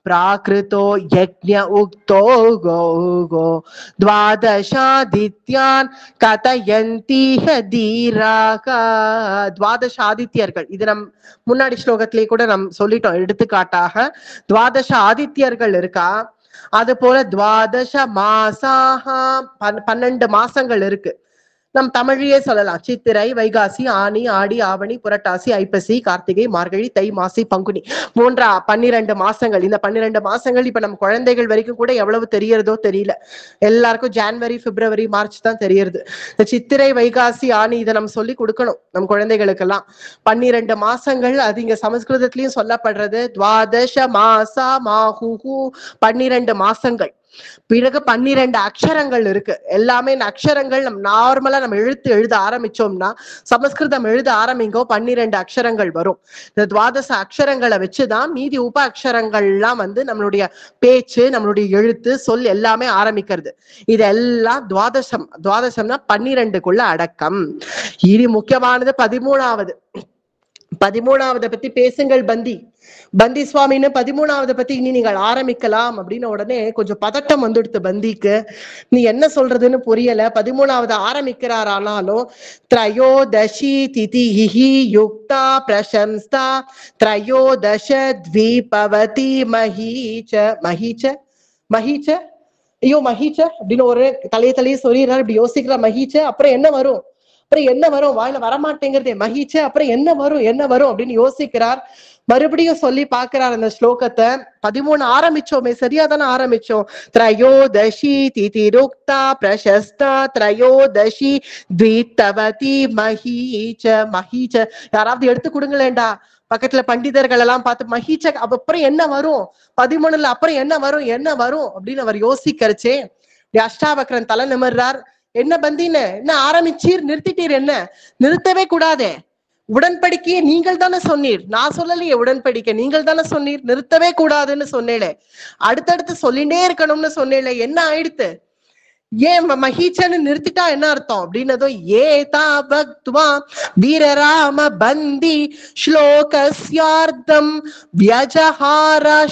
பிராகிருதோ யஜ்ஞ உக்தோ கோ துவாதசாதித்யான் கதயந்தீஹ தீராக. துவாதசாதித்யர்கள், இது நம் முன்னாடி ஸ்லோகத்திலே கூட நம் சொல்லிட்டோம். எடுத்துக்காட்டாக துவாதச ஆதித்யர்கள் இருக்கா. அது போல துவாதச மாசாக 12 மாசங்கள் இருக்கு. நம் தமிழையே சொல்லலாம். சித்திரை, வைகாசி, ஆனி, ஆடி, ஆவணி, புரட்டாசி, ஐப்பசி, கார்த்திகை, மார்கழி, தை, மாசி, பங்குனி, 12 மாசங்கள். இந்த 12 மாசங்கள் இப்ப நம்ம குழந்தைகள் வரைக்கும் கூட எவ்வளவு தெரியறதோ தெரியல. எல்லாருக்கும் ஜான்வரி, பிப்ரவரி, மார்ச் தான் தெரியறது. இந்த சித்திரை, வைகாசி, ஆனி இதை நம்ம சொல்லி கொடுக்கணும் நம் குழந்தைகளுக்கெல்லாம். 12 மாசங்கள். அது இங்க சமஸ்கிருதத்திலயும் சொல்லப்படுறது. துவாதச மாசா மாஹுஹு 12 மாசங்கள். பிறகு 12 அக்ஷரங்கள் இருக்கு. எல்லாமே இந்த அக்ஷரங்கள் நம்ம நார்மலா நம்ம எழுத ஆரம்பிச்சோம்னா, சமஸ்கிருதம் எழுத ஆரம்பிங்கோ 12 அக்ஷரங்கள் வரும். இந்த துவாதச அக்ஷரங்களை வச்சுதான் மீதி உப அக்ஷரங்கள்லாம் வந்து நம்மளுடைய பேச்சு, நம்மளுடைய எழுத்து, சொல் எல்லாமே ஆரம்பிக்கிறது. இதெல்லாம் துவாதசம்னா 12க்குள்ள அடக்கம். இனி முக்கியமானது 13வது. 13வது பத்தி பேசுங்கள் பந்தி பந்தி சுவாமின்னு 13வது பத்தி இனி நீங்கள் ஆரம்பிக்கலாம் அப்படின்னு உடனே கொஞ்சம் பதட்டம் வந்துடுத்து பந்திக்கு. நீ என்ன சொல்றதுன்னு புரியல. 13வது ஆரம்பிக்கிறார். ஆனாலும் த்ரயோதசி திதிஹி யுக்தா பிரசம்ஸ்தா த்ரயோதச த்வீபவதி மஹீச்ச மஹீச்ச மஹீச்ச ஐயோ மஹீச்ச அப்படின்னு ஒரு தலையை சொல்லிடுறாரு. இப்படி யோசிக்கிற மஹீச்ச அப்புறம் என்ன வரும், அப்புறம் என்ன வரும், வாயில வரமாட்டேங்கிறதே மஹீச்ச அப்புறம் என்ன வரும் அப்படின்னு யோசிக்கிறார். மறுபடியும் சொல்லி பாக்குறார் அந்த ஸ்லோகத்தை. 13 ஆரம்பிச்சோமே, சரியா தானே ஆரம்பிச்சோம். த்ரயோதசி திதிருக்தா பிரசஸ்தா த்ரயோதசி த்வீப்தவதி மஹீச்ச மஹீச்ச. யாராவது எடுத்து கொடுங்களேண்டா. பக்கத்துல பண்டிதர்கள் எல்லாம் பார்த்து மஹீச்ச அப்புறம் என்ன வரும், 13ல அப்புறம் என்ன வரும் அப்படின்னு அவர் யோசிக்கிறச்சே அஷ்டாவக்ரன் தலை நிமிர்றார். என்ன பந்தின்னு என்ன ஆரம்பிச்சீர், நிறுத்திட்டீர், என்ன நிறுத்தவே கூடாதே. உடன்படிக்கையை நீங்கள் தானே சொன்னீர், நான் சொல்லலையே. உடன்படிக்கை நீங்கள் தானே சொன்னீர், நிறுத்தவே கூடாதுன்னு சொன்னேளே, அடுத்தடுத்து சொல்லிட்டே இருக்கணும்னு சொன்னேளே, என்ன ஆயிடுத்து, ஏன் மஹீச்சன்னு நிறுத்திட்டா என்ன அர்த்தம் அப்படின்னதும் ஏதா பக்த்வா வீரராம பந்தி ஸ்லோகஸ்யார்த்தம் வியஜஹாராஷ்டவக்ரஹ.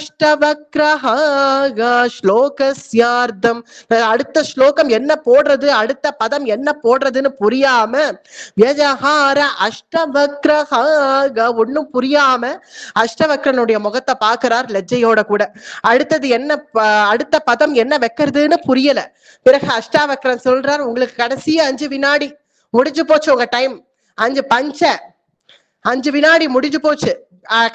ஸ்லோகஸ்யார்த்தம் அடுத்த ஸ்லோகம் என்ன போடுறது, அடுத்த பதம் என்ன போடுறதுன்னு புரியாம வியஜஹார அஷ்டவக்ரஹ ஒன்னும் புரியாம அஷ்டவக்ரனுடைய முகத்தை பாக்குறார் லஜ்ஜையோட கூட. அடுத்தது என்ன, அடுத்த பதம் என்ன வைக்கிறதுன்னு புரியல. பிறகு அஷ்டாவக்ரன் சொல்றார், உங்களுக்கு கடைசி 5 வினாடி முடிஞ்சு போச்சு, உங்க டைம் 5 வினாடி முடிஞ்சு போச்சு,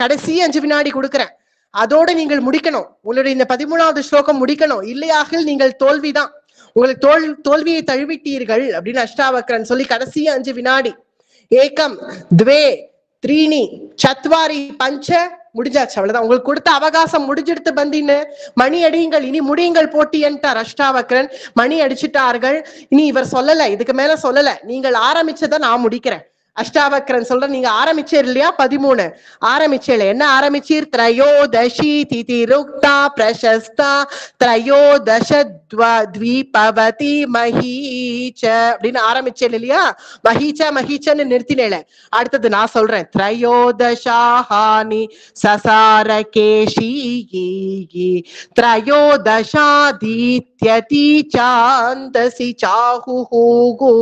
கடைசி 5 வினாடி கொடுக்குறேன், அதோட நீங்கள் முடிக்கணும், உங்களுடைய இந்த 13வது ஸ்லோகம் முடிக்கணும், இல்லையாக நீங்கள் தோல்விதான், உங்களுக்கு தோல்வியை தழுவிட்டீர்கள் அப்படின்னு அஷ்டாவக்ரன் சொல்லி கடைசி 5 வினாடி ஏகம் துவே த்ரீணி சத்வாரி பஞ்ச முடிஞ்சாச்சு, அவ்வளவுதான், உங்களுக்கு கொடுத்த அவகாசம் முடிஞ்செடுத்து பந்தின்னு மணி அடியுங்கள், இனி முடியுங்கள் போட்டி என்றார் அஷ்டாவக்ரன். மணி அடிச்சுட்டார்கள். இனி இவர் சொல்லல, இதுக்கு மேல சொல்லல, நீங்கள் ஆரம்பிச்சதை நான் முடிக்கிறேன். அஷ்டாவக்ரன் சொல்ற, நீங்க ஆரம்பிச்சீர் இல்லையா 13 ஆரம்பிச்சேல, என்ன ஆரம்பிச்சீர், த்ரயோதசி திதிருக்தா பிரசஸ்தா த்ரயோதச த்வீபவதி மஹீச்ச அப்படின்னு ஆரம்பிச்சேன் இல்லையா, மஹீச்சன்னு நிறுத்தினேல. அடுத்தது நான் சொல்றேன், த்ரயோதசாஹானி சசார கேஷி த்ரயோதசாதீத்யதி சாந்தசி சாஹுஹூகு.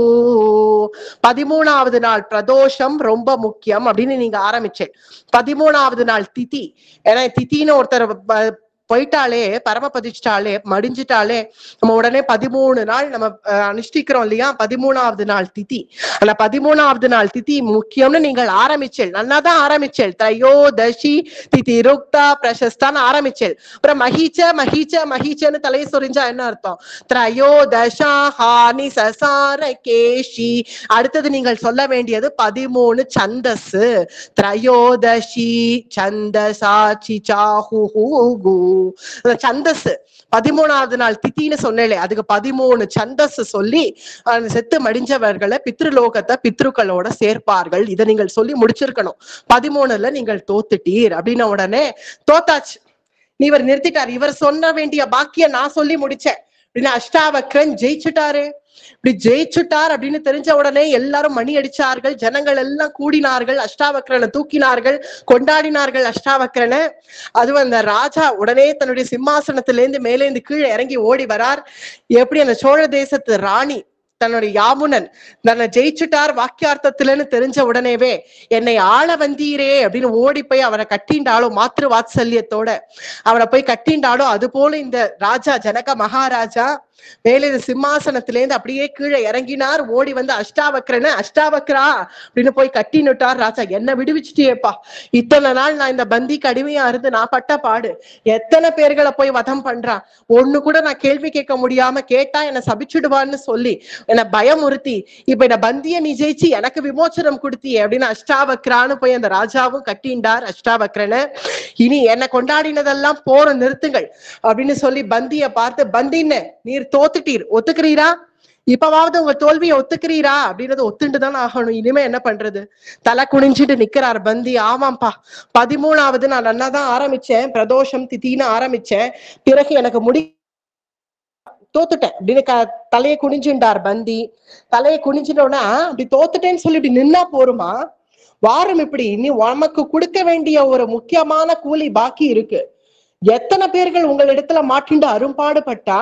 13வது நாள் பிரதோஷம் ரொம்ப முக்கியம் அப்படின்னு நீங்க ஆரம்பிச்சேன். 13வது நாள் திதி, ஏன்னா திதின்னு ஒருத்தர் போயிட்டாலே, பரமபதிச்சிட்டாலே, மடிஞ்சிட்டாலே நம்ம உடனே 13 நாள் நம்ம அனுஷ்டிக்கிறோம் இல்லையா. 13வது நாள் திதி, அந்த 13வது நாள் திதி முக்கியம்னு நீங்கள் ஆரம்பிச்சேன், நன்னாதான் ஆரம்பிச்சேன். த்ரயோதசி திதி ருக்தா பிரசஸ்தான்னு ஆரம்பிச்சேன். அப்புறம் மஹீச்சன்னு தலையை சொரிஞ்சா என்ன அர்த்தம், த்ரயோதசா ஹானி சசார கேஷி. அடுத்தது நீங்கள் சொல்ல வேண்டியது 13 சந்தஸ், த்ரயோதசி சந்தசாச்சி சாஹுஹூகு. சந்தஸ் 13வது நாள் தித்தின்னு சொன்னேன், அதுக்கு 13 சந்தஸ் சொல்லி செத்து மடிஞ்சவர்களை பித்ருலோகத்தை பித்ருக்களோட சேர்ப்பார்கள். இதை நீங்கள் சொல்லி முடிச்சிருக்கணும். 13ல நீங்கள் தோத்துட்டீர் அப்படின்ன உடனே தோத்தாச்சு, நீ இவர் நிறுத்திட்டார், இவர் சொன்ன வேண்டிய பாக்கியம் நான் சொல்லி முடிச்சேன் அப்படின்னு அஷ்டாவக்ரன் ஜெயிச்சுட்டாரு. இப்படி ஜெயிச்சுட்டார் அப்படின்னு தெரிஞ்ச உடனே எல்லாரும் மணி அடிச்சார்கள், ஜனங்கள் எல்லாம் கூடினார்கள், அஷ்டாவக்ரனை தூக்கினார்கள், கொண்டாடினார்கள் அஷ்டாவக்ரனை. அதுவும் அந்த ராஜா உடனே தன்னுடைய சிம்மாசனத்திலேருந்து மேலேந்து கீழே இறங்கி ஓடி வரார். எப்படி அந்த சோழ தேசத்து ராணி தன்னுடைய யாமுனன் தன்னை ஜெயிச்சுட்டார் வாக்கியார்த்தத்துலன்னு தெரிஞ்ச உடனேவே என்னை ஆள வந்தீரே அப்படின்னு ஓடி போய் அவரை கட்டிண்டாலோ, மாத்திரு வாத்சல்யத்தோட அவரை போய் கட்டிண்டாலோ, அது போல இந்த ராஜா ஜனக மகாராஜா மேலே சிம்மாசனத்திலேருந்து அப்படியே கீழே இறங்கினார். ஓடி வந்து அஷ்டாவக்ரனை அஷ்டாவக்ரா அப்படின்னு போய் கட்டினுட்டார். ராஜா, என்ன விடுவிச்சுட்டியேப்பா, இத்தனை நாள் நான் இந்த பந்திக்கு அடிமையா இருந்து நான் பட்ட பாடு, எத்தனை பேர்களை போய் வதம் பண்றான், ஒண்ணு கூட நான் கேள்வி கேட்க முடியாம, கேட்டா என்னை சபிச்சுடுவான்னு சொல்லி என்னை பயமுறுத்தி இப்ப என்ன பந்திய நீ ஜெயிச்சு எனக்கு விமோச்சனம் கொடுத்தியே அப்படின்னு அஷ்டாவக்ரான்னு போய் அந்த ராஜாவும் கட்டிண்டார் அஷ்டாவக்ரனை. இனி என்னை கொண்டாடினதெல்லாம் போற நிறுத்துங்கள் அப்படின்னு சொல்லி பந்திய பார்த்து, பந்தின்னு நீர் தோத்துட்டீர், ஒத்துக்கிறீரா, இப்பவாவது உங்க தோல்வியை ஒத்துக்கிறீரா அப்படின்றது ஒத்துண்டுதான் ஆகணும், இனிமே என்ன பண்றது, தலை குனிஞ்சிட்டு நிக்கிறார் பந்தி. ஆமாம்பா 13வது நான் நன்னாதான் ஆரம்பிச்சேன், பிரதோஷம் திதின்னு ஆரம்பிச்சேன், பிறகு எனக்கு தோத்துட்டேன் அப்படின்னு தலையை குனிஞ்சுட்டார் பந்தி. தலையை குனிஞ்சிட்டோன்னா அப்படி தோத்துட்டேன்னு சொல்லி இப்படி நின்னா போருமா, வாரம் இப்படி இனி உனக்கு கொடுக்க வேண்டிய ஒரு முக்கியமான கூலி பாக்கி இருக்கு. எத்தனை பேர்கள் உங்களிடத்துல மாட்டிண்டு அரும்பாடுபட்டா,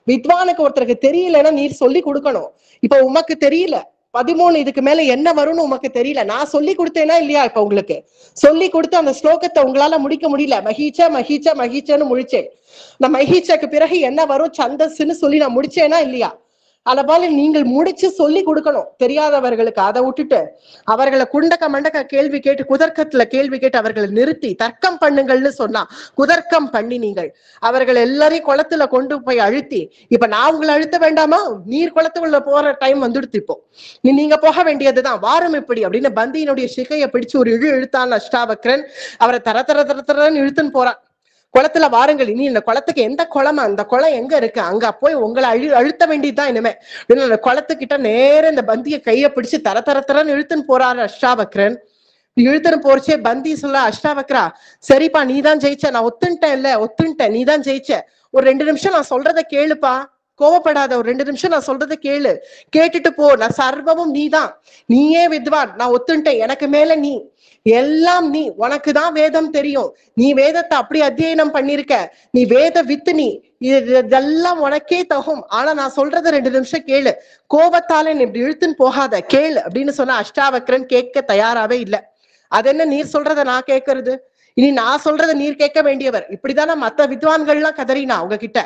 வித்வானுக்கு ஒருத்தருக்கு தெரியலன்னா நீர் சொல்லி கொடுக்கணும். இப்ப உமக்கு தெரியல 13 இதுக்கு மேல என்ன வரும்னு உமக்கு தெரியல, நான் சொல்லி கொடுத்தேனா இல்லையா? இப்ப உங்களுக்கு சொல்லி கொடுத்து அந்த ஸ்லோகத்தை உங்களால முடிக்க முடியல, மகிச்ச மகிச்ச மகிச்சன்னு முடிச்சேன். நான் மகிச்சக்கு பிறகு என்ன வரும் சந்தஸ்ன்னு சொல்லி நான் முடிச்சேனா இல்லையா? அதுபோல நீங்கள் முடிச்சு சொல்லி கொடுக்கணும் தெரியாதவர்களுக்கு. அதை விட்டுட்டு அவர்களை குண்டக்க மண்டக்க கேள்வி கேட்டு, குதர்க்கத்துல கேள்வி கேட்டு அவர்களை நிறுத்தி தர்க்கம் பண்ணுங்கள்னு சொன்னா குதர்க்கம் பண்ணி நீங்கள் அவர்கள் எல்லாரையும் குளத்துல கொண்டு போய் அழுத்தி, இப்ப நான் உங்களை அழுத்த வேண்டாமா? நீர் குளத்துக்குள்ள போற டைம் வந்துடுத்து. இப்போ நீங்க போக வேண்டியதுதான். வாரம் இப்படி அப்படின்னு பந்தியினுடைய சிகையை பிடிச்சு ஒரு இழுத்தான் அஷ்டாவக்ரன். அவரை தர தர தர தரன்னு இழுத்துன்னு போறான். குளத்துல வாருங்கள், இனி இந்த குளத்துக்கு எந்த குளம், அந்த குளம் எங்க இருக்கு, அங்க போய் உங்களை அழுத்த வேண்டியதுதான் இனிமே. அந்த குளத்துக்கிட்ட நேர இந்த பந்திய கைய பிடிச்சு தர தர தரன்னு இழுத்துன்னு போறாரு அஷ்டாவக்ரன். இழுத்துன்னு போறச்சே பந்தி சொல்ல, அஷ்டாவக்ரா சரிப்பா நீதான் ஜெயிச்ச, நான் ஒத்துன்ட்டேன், இல்ல ஒத்துன்ட்டேன், நீதான் ஜெயிச்ச, ஒரு 2 நிமிஷம் நான் சொல்றத கேளுப்பா, கோவப்படாத, ஒரு 2 நிமிஷம் நான் சொல்றத கேளு, கேட்டுட்டு போ, நான் சர்வமும் நீதான், நீயே வித்வான், நான் ஒத்துன்ட்டேன், எனக்கு மேல நீ, எல்லாம் நீ, உனக்கு தான் வேதம் தெரியும், நீ வேதத்தை அப்படி அத்தியனம் பண்ணிருக்க, நீ வேத வித்து, நீ இதெல்லாம் உனக்கே தகும், ஆனா நான் சொல்றத 2 நிமிஷம் கேளு, கோபத்தால நீ இப்படி இழுத்துன்னு போகாத, கேளு அப்படின்னு சொன்ன அஷ்டாவக்ரன் கேட்க தயாராவே இல்லை. அது என்ன நீர் சொல்றத நான் கேட்கறது, இனி நான் சொல்றத நீர் கேட்க வேண்டியவர், இப்படிதானே மத்த வித்வான்கள்லாம் கதறினா அவங்க கிட்ட.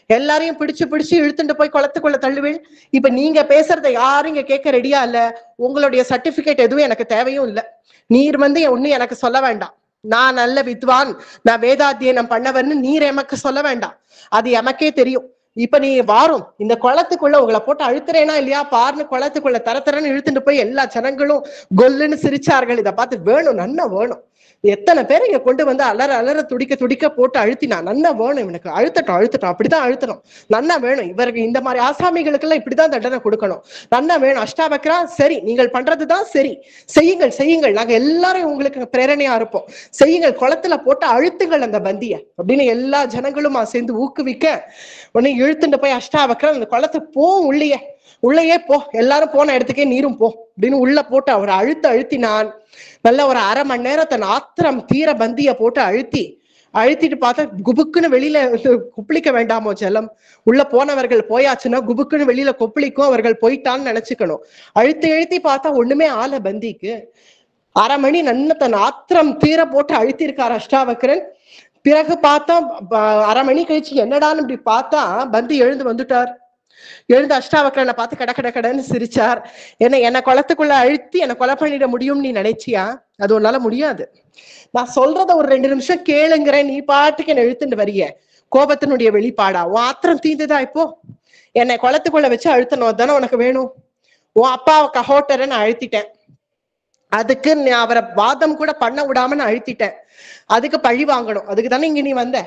எல்லாரையும் பிடிச்சு பிடிச்சு இழுத்துட்டு போய் குளத்துக்குள்ள தள்ளுவேன். இப்ப நீங்க பேசுறத யாரும் இங்க கேட்க ரெடியா இல்ல, உங்களுடைய சர்டிபிகேட் எதுவும் எனக்கு தேவையும் இல்லை, நீர் ஒண்ணு எனக்கு சொல்ல வேண்டாம், நான் நல்ல வித்வான், நான் வேதாத்தியனம் பண்ணவர்னு நீர் எமக்கு சொல்ல வேண்டாம், அது எமக்கே தெரியும். இப்ப நீ வாரும் இந்த குளத்துக்குள்ள உங்களை போட்டு அழுத்துறேனா இல்லையா பார்னு குளத்துக்குள்ள தரத்தரன்னு இழுத்துட்டு போய் எல்லா ஜனங்களும் கொல்லுன்னு சிரிச்சார்கள். இதை பார்த்து வேணும் நன்னா வேணும், எத்தனை பேர் இங்க கொண்டு வந்து அலற அலற துடிக்க துடிக்க போட்டு அழுத்தினா, நன்னா வேணும் இவனுக்கு, அழுத்தட்டும் அழுத்தட்டும், அப்படிதான் அழுத்தணும், நன்னா வேணும் இவருக்கு, இந்த மாதிரி ஆசாமிகளுக்கு எல்லாம் இப்படிதான் தண்டனை கொடுக்கணும், நன்னா வேணும். அஷ்டாவக்ரா சரி நீங்கள் பண்றதுதான் சரி, செய்யுங்கள் செய்யுங்கள், நாங்க எல்லாரும் உங்களுக்கு பிரேரணையா இருப்போம், செய்யுங்கள், குளத்துல போட்டு அழுத்துங்கள் அந்த பந்திய அப்படின்னு எல்லா ஜனங்களும் சேர்ந்து ஊக்குவிக்க, உடனே இழுத்துட்டு போய் அஷ்டாவக்ரா அந்த குளத்துக்கு போ, உள்ளேயே போ, எல்லாரும் போன இடத்துக்கே நீரும் போ அப்படின்னு உள்ள போட்டு அவரை அழுத்தினான். நல்ல ஒரு 1/2 மணி நேரம் தன் ஆத்திரம் தீர பந்திய போட்டு அழுத்திட்டு பார்த்தா குபுக்குன்னு வெளியில கொப்பளிக்க வேண்டாமோ ஜலம், உள்ள போனவர்கள் போயாச்சுன்னா குபுக்குன்னு வெளியில கொப்பளிக்கும், அவர்கள் போயிட்டான்னு நினைச்சுக்கணும். அழுத்தி பார்த்தா ஒண்ணுமே ஆல பந்திக்கு. 1/2 மணி நன்ன தன் ஆத்திரம் தீர போட்டு அழுத்திருக்கார் அஷ்டாவக்ரன். பிறகு பார்த்தா 1/2 மணி கழிச்சு என்னடான்னு இப்படி பார்த்தா பந்தி எழுந்து வந்துட்டார். எழுந்து அஷ்டாவக்ரனை பார்த்து கடன்னு சிரிச்சார். என்ன குளத்துக்குள்ள அழுத்தி என்ன கொலை பண்ணிட முடியும் நீ நினைச்சியா? அது உன்னால முடியாது. நான் சொல்றத ஒரு 2 நிமிஷம் கேளுங்கிறேன், நீ பாட்டுக்கு என்ன இழுத்துட்டு வரிய, கோபத்தினுடைய வெளிப்பாடா? உன் ஆத்திரம் தீந்துதா? இப்போ என்னை குளத்துக்குள்ள வச்சு அழுத்தணும் தானே உனக்கு வேணும்? உன் அப்பாவை கஹோட்டரை நான் அழுத்திட்டேன், அதுக்கு நான் அவரை வாதம் கூட பண்ண விடாம நான் அழுத்திட்டேன், அதுக்கு பழி வாங்கணும், அதுக்கு தானே இங்க நீ வந்த,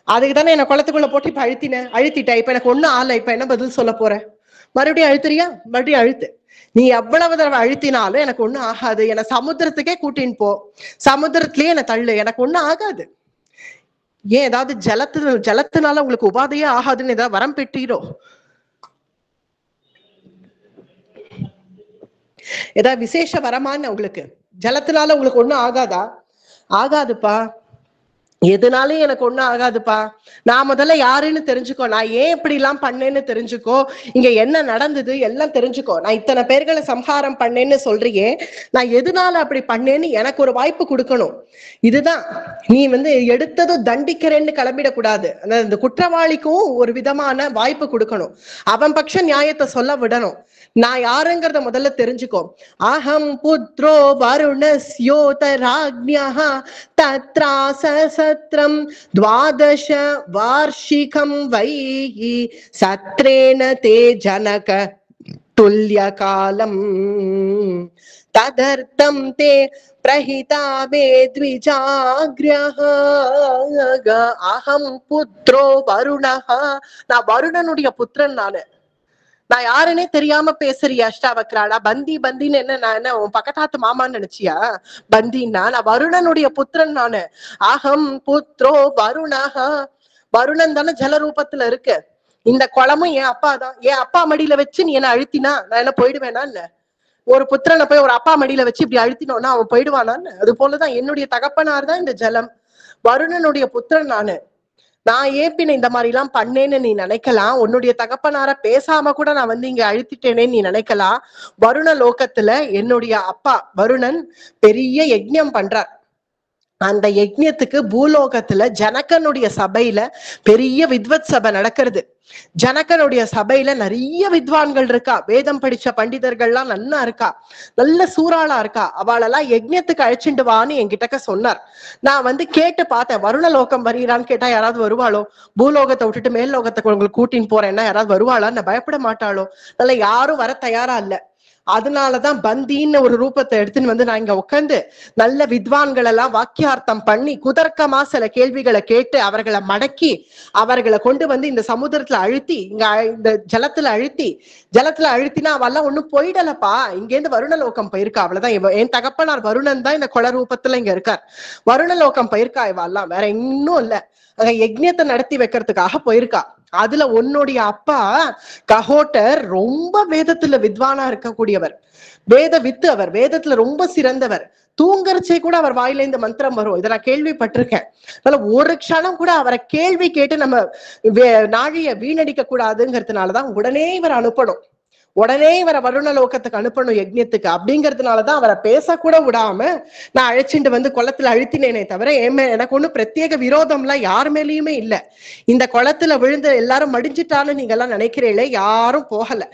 அதுக்கு தானே என்ன குளத்துக்குள்ள போட்டு இப்ப அழுத்திட்டேன், இப்ப எனக்கு ஒண்ணும் ஆள, இப்ப என்ன பதில் சொல்ல போற? மறுபடியும் அழுத்துறியா? மறுபடியும் அழுத்து, நீ எவ்வளவு தடவை அழுத்தினாலும் எனக்கு ஒண்ணும் ஆகாது, என்னை சமுத்திரத்துக்கே கூட்டின்னு போ, சமுத்திரத்திலேயே என்னை தள்ளு, எனக்கு ஒண்ணும் ஆகாது. ஏன் ஏதாவது ஜலத்தினால உங்களுக்கு உபாதையே ஆகாதுன்னு ஏதாவது வரம் பெற்றீரோ? ஏதாவது விசேஷ வரமான்னு உங்களுக்கு? ஜலத்தினால உங்களுக்கு ஒண்ணும் ஆகாதா? ஆகாதுப்பா, எதுனாலும் எனக்கு ஒண்ணும் ஆகாதுப்பா. நான் முதல்ல யாருன்னு தெரிஞ்சுக்கோ, நான் ஏன் இப்படி எல்லாம் பண்ணேன்னு தெரிஞ்சுக்கோ, இங்க என்ன நடந்தது எல்லாம் தெரிஞ்சுக்கோ. நான் இத்தனை பேர்களை சம்ஹாரம் பண்ணேன்னு சொல்றியே, நான் எதுனால அப்படி பண்ணேன்னு எனக்கு ஒரு வாய்ப்பு கொடுக்கணும். இதுதான் நீ எடுத்ததும் தண்டிக்கிறேன்னு கிளம்பிடக்கூடாது. அந்த குற்றவாளிக்கும் ஒரு விதமான வாய்ப்பு கொடுக்கணும், அவன் பட்ச நியாயத்தை சொல்ல விடணும். நான் யாருங்கிறத முதல்ல தெரிஞ்சுக்கோ. அகம் புத்ரோ வருணஸ்யோதராஜ்ஞः தத்ராசசத்ரம் द्वादश வார்ஷிகம் வைஹி சத்ரேன தே ஜனக துல்ய காலம் ததர்த்தம் தே பிரஹிதா வே த்விஜாக்ரஹ. அகம் புத்ரோ வருணஹ, நான் வருணனுடைய புத்திரன், நான் யாருன்னே தெரியாம பேசுறியா அஷ்டாவக்ராடா? பந்தின்னு என்ன, நான் என்ன உன் பக்கத்தாத்து மாமான்னு நினைச்சியா? பந்தின்னா நான் வருணனுடைய புத்திரன் நானு. அகம் புத்ரோ வருணஹ, வருணன் தானே ஜல ரூபத்துல இருக்கு, இந்த குளமும் என் அப்பா தான், என் அப்பா மடியில வச்சு நீ என்ன அழுத்தினா நான் என்ன போயிடுவேனா? இல்ல ஒரு புத்திரனை போய் ஒரு அப்பா மடியில வச்சு இப்படி அழுத்தினோம்னா அவன் போயிடுவானான்னு, அது போலதான் என்னுடைய தகப்பனார் தான் இந்த ஜலம். வருணனுடைய புத்திரன் நானு. நான் ஏப்பின இந்த மாதிரி எல்லாம் பண்ணேன்னு நீ நினைக்கலாம். உன்னுடைய தகப்பனார பேசாம கூட நான் வந்து இங்க அழுத்திட்டேனேன்னு நீ நினைக்கலாம். வருண லோகத்துல என்னுடைய அப்பா வருணன் பெரிய யஜ்ஞம் பண்றார். அந்த யஜ்ஞத்துக்கு பூலோகத்துல ஜனகனுடைய சபையில பெரிய வித்வத் சபை நடக்கிறது. ஜனகனுடைய சபையில நிறைய வித்வான்கள் இருக்கா, வேதம் படிச்ச பண்டிதர்கள்லாம் நன்னா இருக்கா, நல்ல சூறாளா இருக்கா. அவளெல்லாம் யஜ்ஞத்துக்கு அழைச்சிட்டு வான்னு என்கிட்ட சொன்னார். நான் வந்து கேட்டு பார்த்தேன், வருண லோகம் வருகிறான்னு கேட்டா யாராவது வருவாளோ? பூலோகத்தை விட்டுட்டு மேல் லோகத்துக்கு உங்களுக்கு கூட்டின்னு போறேன்னா யாராவது வருவாளான்னு பயப்பட மாட்டாளோ? அதனால யாரும் வர தயாரா இல்ல. அதனாலதான் பந்தின்னு ஒரு ரூபத்தை எடுத்துன்னு வந்து நான் இங்க உட்காந்து நல்ல வித்வான்கள் எல்லாம் வாக்கியார்த்தம் பண்ணி குதர்க்கமா சில கேள்விகளை கேட்டு அவர்களை மடக்கி அவர்களை கொண்டு வந்து இந்த சமுதிரத்துல அழுத்தி இங்க இந்த ஜலத்துல அழுத்தினா அவெல்லாம் ஒண்ணும் போயிடலப்பா. இங்கேருந்து வருணலோகம் போயிருக்கா, அவ்வளவுதான். என் தகப்பனார் வருணன் தான் இந்த கொல ரூபத்துல இங்க இருக்கார். வருணலோகம் போயிருக்கா இவெல்லாம், வேற இன்னும் இல்ல. யஜ்ஞத்தை நடத்தி வைக்கிறதுக்காக போயிருக்கா. அதுல உன்னுடைய அப்பா கஹோட்டர் ரொம்ப வேதத்துல வித்வானா இருக்கக்கூடியவர், வேத வித்து, அவர் வேதத்துல ரொம்ப சிறந்தவர். தூங்கறச்சே கூட அவர் வாயில இந்த மந்திரம் வரும், இதை நான் கேள்விப்பட்டிருக்கேன். அதனால ஒரு க்ஷணம் கூட அவரை கேள்வி கேட்டு நம்ம நாழிய வீணடிக்க கூடாதுங்கிறதுனாலதான் உடனே இவர் அனுப்பணும், உடனே இவரை வருண லோகத்துக்கு அனுப்பணும் யஜ்ஞத்துக்கு. அப்படிங்கிறதுனாலதான் அவரை பேசக்கூட விடாம நான் அழைச்சிட்டு வந்து குளத்துல அழுத்தினேனே தவிர எனக்கு ஒண்ணும் பிரத்யேக விரோதம்லாம் யார் மேலேயுமே இல்லை. இந்த குளத்துல விழுந்து எல்லாரும் மடிஞ்சிட்டான்னு நீங்க எல்லாம் நினைக்கிறீங்களே, யாரும் போகல.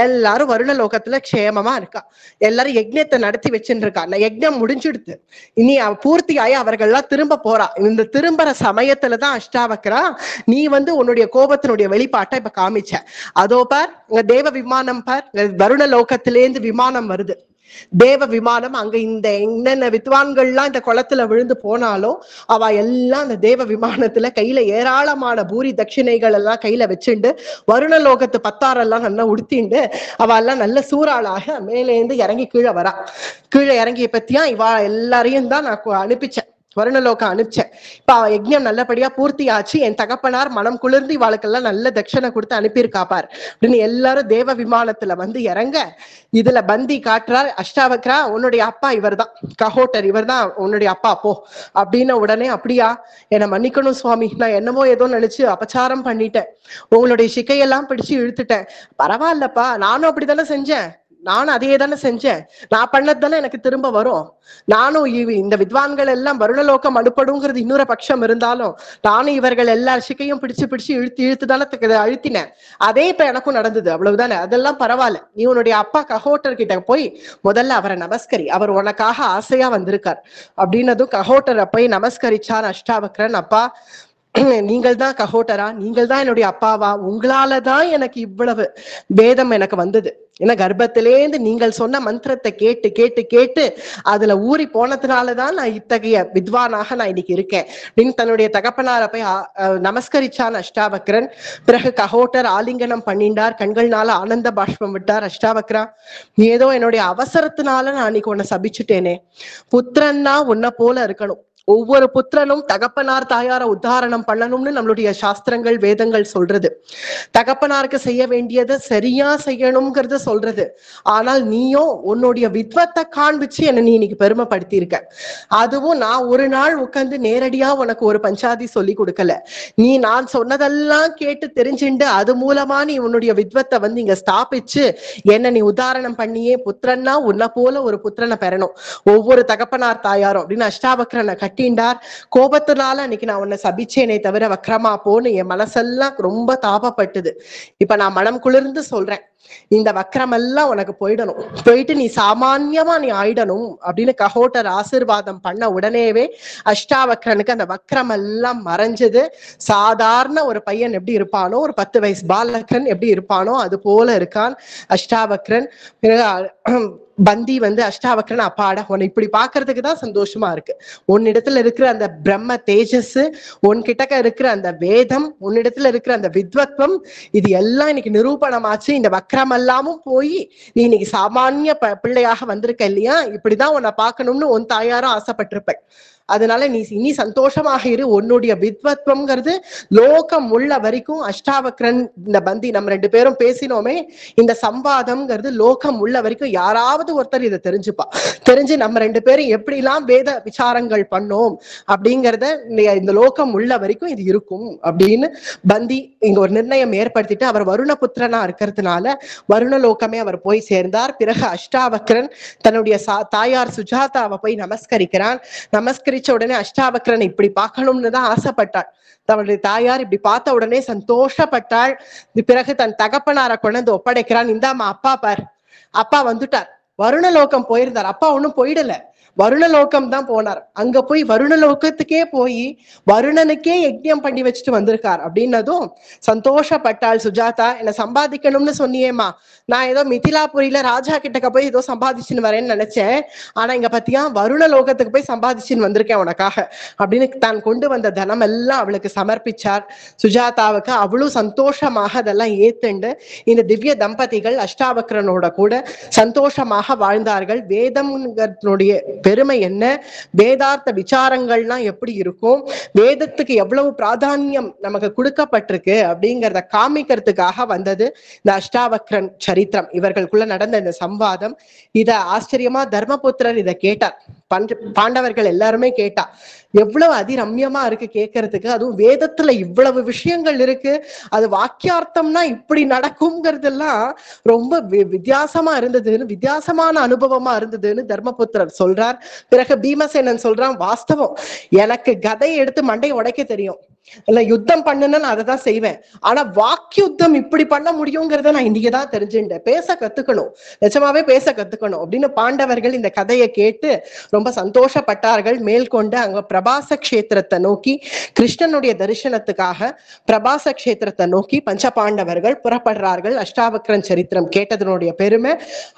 எல்லாரும் வருண லோகத்துல க்ஷேமமா இருக்கா. எல்லாரும் யஜ்ஞத்தை நடத்தி வச்சுட்டு இருக்கா. யஜ்ஞம் முடிஞ்சிடுது, இனி பூர்த்தி ஆகி அவர்கள்லாம் திரும்ப போறா. இந்த திரும்புற சமயத்துலதான் அஷ்டாவக்ரா நீ வந்து உன்னுடைய கோபத்தினுடைய வெளிப்பாட்டை இப்ப காமிச்ச. அதோ பார் தேவ விமானம், வருண லோகத்திலேந்து விமானம் வருது, தேவ விமானம். அங்க இந்த என்னென்ன வித்வான்கள்லாம் இந்த குளத்துல விழுந்து போனாலும் அவ எல்லாம் அந்த தேவ விமானத்துல கையில ஏராளமான பூரி தட்சிணைகள் எல்லாம் கையில வச்சுண்டு வருண லோகத்து பத்தாரெல்லாம் நல்லா உடுத்திண்டு அவ எல்லாம் நல்ல சூறாளாக மேலேந்து இறங்கி கீழே வரா. கீழே இறங்கிய பத்தியா இவா எல்லாரையும் தான் நான் அனுப்பிச்சேன், வருணலோகம் அனுப்பிச்சேன். இப்ப அவ யஜ்ஞம் நல்லபடியா பூர்த்தி ஆச்சு. என் தகப்பனார் மனம் குளிர்ந்து இவாளுக்கெல்லாம் நல்ல தட்சணை கொடுத்து அனுப்பியிருக்காப்பார் அப்படின்னு எல்லாரும் தேவ விமானத்துல வந்து இறங்க இதுல பந்தி காட்டுறார். அஷ்டாவக்ரா உன்னுடைய அப்பா இவர் தான், கஹோட்டர் இவர் தான் உன்னுடைய அப்பா போ அப்படின்னு. உடனே அப்படியா, என்னை மன்னிக்கணும் சுவாமி, நான் என்னமோ ஏதோ நினைச்சு அபச்சாரம் பண்ணிட்டேன், உங்களுடைய சிக்கையெல்லாம் பிடிச்சு இழுத்துட்டேன். பரவாயில்லப்பா, நானும் அப்படித்தானே செஞ்சேன், நானும் அதே தானே செஞ்சேன், நான் பண்ணது தானே எனக்கு திரும்ப வரும். நானும் இந்த வித்வான்கள் எல்லாம் வருணலோகம் அனுப்படுங்கிறது இன்னொரு பட்சம் இருந்தாலும் நானும் இவர்கள் எல்லா சிக்கையும் பிடிச்சு இழுத்து தானே அழுத்தினேன். அதே இப்ப எனக்கும் நடந்தது, அவ்வளவுதானே. அதெல்லாம் பரவாயில்ல. நீ உன்னுடைய அப்பா கஹோட்டர் கிட்ட போய் முதல்ல அவரை நமஸ்கரி, அவர் உனக்காக ஆசையா வந்திருக்கார் அப்படின்னதும் கஹோட்டரை போய் நமஸ்கரிச்சார் அஷ்டாவக்ரன். அப்பா, நீங்கள் தான் கஹோட்டரா, நீங்கள் தான் என்னுடைய அப்பாவா, உங்களாலதான் எனக்கு இவ்வளவு வேதம் எனக்கு வந்தது. ஏன்னா கர்ப்பத்திலேந்து நீங்கள் சொன்ன மந்திரத்தை கேட்டு கேட்டு கேட்டு அதுல ஊறி போனதுனாலதான் நான் இத்தகைய வித்வானாக நான் இன்னைக்கு இருக்கேன் அப்படின்னு தன்னுடைய தகப்பனார போய் நமஸ்கரிச்சான் அஷ்டாவக்ரன். பிறகு கஹோட்டர் ஆலிங்கனம் பண்ணிண்டார், கண்கள்னால ஆனந்த பாஷ்பம் விட்டார். அஷ்டாவக்ரா, ஏதோ என்னுடைய அவசரத்தினால நான் அன்னைக்கு உன்னை சபிச்சுட்டேனே, புத்திரன்னா உன்னை போல இருக்கணும், ஒவ்வொரு புத்திரனும் தகப்பனார் தாயார உத்தாரணம் பண்ணணும்னு நம்மளுடைய சாஸ்திரங்கள் வேதங்கள் சொல்றது. தகப்பனாருக்கு செய்ய வேண்டியதை சரியா செய்யணும்ங்கிறது சொல்றது. ஆனால் நீயோ உன்னுடைய வித்வத்தை காண்பிச்சு என்ன நீ இன்னைக்கு பெருமைப்படுத்தி இருக்க. அதுவும் நான் ஒரு நாள் உட்கார்ந்து நேரடியா உனக்கு ஒரு பஞ்சாதி சொல்லி கொடுக்கல, நீ நான் சொன்னதெல்லாம் கேட்டு தெரிஞ்சுண்டு அது மூலமா நீ உன்னுடைய வித்வத்தை வந்து இங்க ஸ்தாபிச்சு என்ன நீ உதாரணம் பண்ணியே புத்திரன்னா உன்னை போல ஒரு புத்திரனை பெறணும் ஒவ்வொரு தகப்பனார் தாயாரும் அப்படின்னு அஷ்டாவக்ரனை கட்டிண்டார். கோபத்தினால அன்னைக்கு நான் உன்னை சபிச்சேனே தவிர வக்ரமா போன்னு என் மனசெல்லாம் ரொம்ப தாபப்பட்டது. இப்ப நான் மனம் குளிர்ந்து சொல்றேன், இந்த வக்ரம் எல்லாம் உனக்கு போயிடணும், போயிட்டு நீ சாமான்யமா நீ ஆயிடணும் அப்படின்னு கஹோட்டர் ஆசீர்வாதம் பண்ண உடனேவே அஷ்டாவக்ரனுக்கு அந்த வக்ரம் எல்லாம் மறைஞ்சது. சாதாரண ஒரு பையன் எப்படி இருப்பானோ, ஒரு 10 வயசு பாலகன் எப்படி இருப்பானோ அது போல இருக்கான் அஷ்டாவக்ரன். பந்தி வந்து அஷ்டாவக்ரன், அப்பாட உன்னை இப்படி பாக்குறதுக்கு தான் சந்தோஷமா இருக்கு, உன்னிடத்துல இருக்கிற அந்த பிரம்ம தேஜஸ், உன்கிட்ட இருக்கிற அந்த வேதம், உன்னிடத்துல இருக்கிற அந்த வித்வத்வம், இது எல்லாம் இன்னைக்கு நிரூபணமாச்சு. இந்த வக்ரம் எல்லாமும் போய் நீ இன்னைக்கு சாமானிய பிள்ளையாக வந்திருக்க இல்லையா, இப்படிதான் உன்னை பார்க்கணும்னு உன் தாயாரும் ஆசைப்பட்டிருப்ப. அதனால நீ இனி சந்தோஷமாக இரு. உன்னுடைய வித்வத்வம்ங்கிறது லோகம் உள்ள வரைக்கும் அஷ்டாவக்ரன் இந்த பந்தி நம்ம 2 பேரும் பேசினோமே, இந்த சம்வாதம்ங்கிறது லோகம் உள்ள வரைக்கும் யாராவது ஒருத்தர் இதை தெரிஞ்சுப்பா. தெரிஞ்சு நம்ம 2 பேரும் எப்படிலாம் வேத விசாரங்கள் பண்ணோம் அப்படிங்கிறத இந்த லோகம் உள்ள வரைக்கும் இது இருக்கும் அப்படின்னு பந்தி இங்க ஒரு நிர்ணயம் ஏற்படுத்திட்டு, அவர் வருணபுத்திரனா இருக்கிறதுனால வருணலோகமே அவர் போய் சேர்ந்தார். பிறகு அஷ்டாவக்ரன் தன்னுடைய தாயார் சுஜாதாவை போய் நமஸ்கரிக்கிறான். நமஸ்கரிச்ச உடனே அஷ்டாவக்ரன் இப்படி பார்க்கணும்னு தான் ஆசைப்பட்டாள். தன்னுடைய தாயார் இப்படி பார்த்த உடனே சந்தோஷப்பட்டாள். பிறகு தன் தகப்பனாரை கொண்டு ஒப்படைக்கிறான். இந்தாமா அப்பா பார், அப்பா வந்துட்டார். வருணலோகம் போயிருந்தார், அப்பா ஒண்ணும் போயிடல, வருணலோகம் தான் போனார். அங்க போய் வருணலோகத்துக்கே போய் வருணனுக்கே யஜ்ஞம் பண்ணி வச்சுட்டு வந்திருக்கார் அப்படின்னதும் சந்தோஷப்பட்டாள் சுஜாதா. என்ன சம்பாதிக்கணும்னு சொன்னியேமா, நான் ஏதோ மிதிலாபுரியில ராஜா கிட்டக்க போய் ஏதோ சம்பாதிச்சுன்னு வரேன்னு நினைச்சேன், ஆனா இங்க பாத்தியா வருணலோகத்துக்கு போய் சம்பாதிச்சுன்னு வந்திருக்கேன் உனக்காக அப்படின்னு தான் கொண்டு வந்த தனம் எல்லாம் அவளுக்கு சமர்ப்பிச்சார் சுஜாதாவுக்கு. அவளும் சந்தோஷமாக அதெல்லாம் ஏத்துண்டு இந்த திவ்ய தம்பதிகள் அஷ்டாவக்ரனோட கூட சந்தோஷமாக வாழ்ந்தார்கள். வேதம்னுடைய பெருமை என்ன, வேதார்த்த விசாரங்கள்லாம் எப்படி இருக்கும், வேதத்துக்கு எவ்வளவு பிராதானியம் நமக்கு கொடுக்கப்பட்டிருக்கு அப்படிங்கிறத காமிக்கிறதுக்காக வந்தது இந்த அஷ்டாவக்ரன் சரித்திரம். இவர்களுக்குள்ள நடந்த இந்த சம்வாதம். இத ஆச்சரியமா தர்மபுத்திரர் இதை கேட்டார். பாண்டவர்கள் எல்லாருமே கேட்டா, எவ்வளவு அதிரம்யமா இருக்கு கேட்கறதுக்கு, அதுவும் வேதத்துல இவ்வளவு விஷயங்கள் இருக்கு, அது வாக்கியார்த்தம்னா இப்படி நடக்கும்ங்கிறதெல்லாம் ரொம்ப வித்தியாசமா இருந்ததுன்னு, வித்தியாசமான அனுபவமா இருந்ததுன்னு தர்மபுத்திரர் சொல்றார். பிறகு பீமசேனன் சொல்றான், வாஸ்தவம் எனக்கு கதையை எடுத்து மண்டையை உடைக்க தெரியும், இல்ல யுத்தம் பண்ணுன்னு நான் அதை தான் செய்வேன், ஆனா வாக்கியுத்தம் இப்படி பண்ண முடியுங்கிறத நான் இன்னைக்குதான் தெரிஞ்சுட்டேன், பேச கத்துக்கணும், நிஜமாவே பேச கத்துக்கணும் அப்படின்னு பாண்டவர்கள் இந்த கதையை கேட்டு ரொம்ப சந்தோஷப்பட்டார்கள். மேற்கொண்டு அங்க பிரபாச கஷேத்திரத்தை நோக்கி கிருஷ்ணனுடைய தரிசனத்துக்காக பிரபாச கஷேத்திரத்தை நோக்கி பஞ்ச பாண்டவர்கள் புறப்படுறார்கள். அஷ்டாவக்ரன் சரித்திரம் கேட்டதனுடைய பெருமை,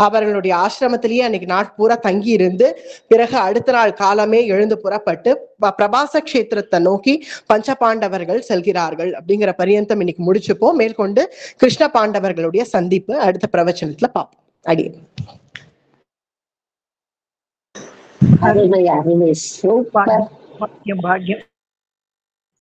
அவர்களுடைய ஆசிரமத்திலேயே அன்னைக்கு நாட்பூரா தங்கி இருந்து பிறகு அடுத்த நாள் காலமே எழுந்து புறப்பட்டு பிரபாச கஷேத்திரத்தை நோக்கி பஞ்ச பாண்டவர்கள் செல்கிறார்கள் அப்படிங்கிற பரியந்தம் இன்னைக்கு முடிச்சுப்போம். மேற்கொண்டு கிருஷ்ண பாண்டவர்களுடைய சந்திப்பு அடுத்த பிரவச்சனத்துல பார்ப்போம். அடி அருமை அருமை சூப்பர். பாக்கியம் பாக்கியம்.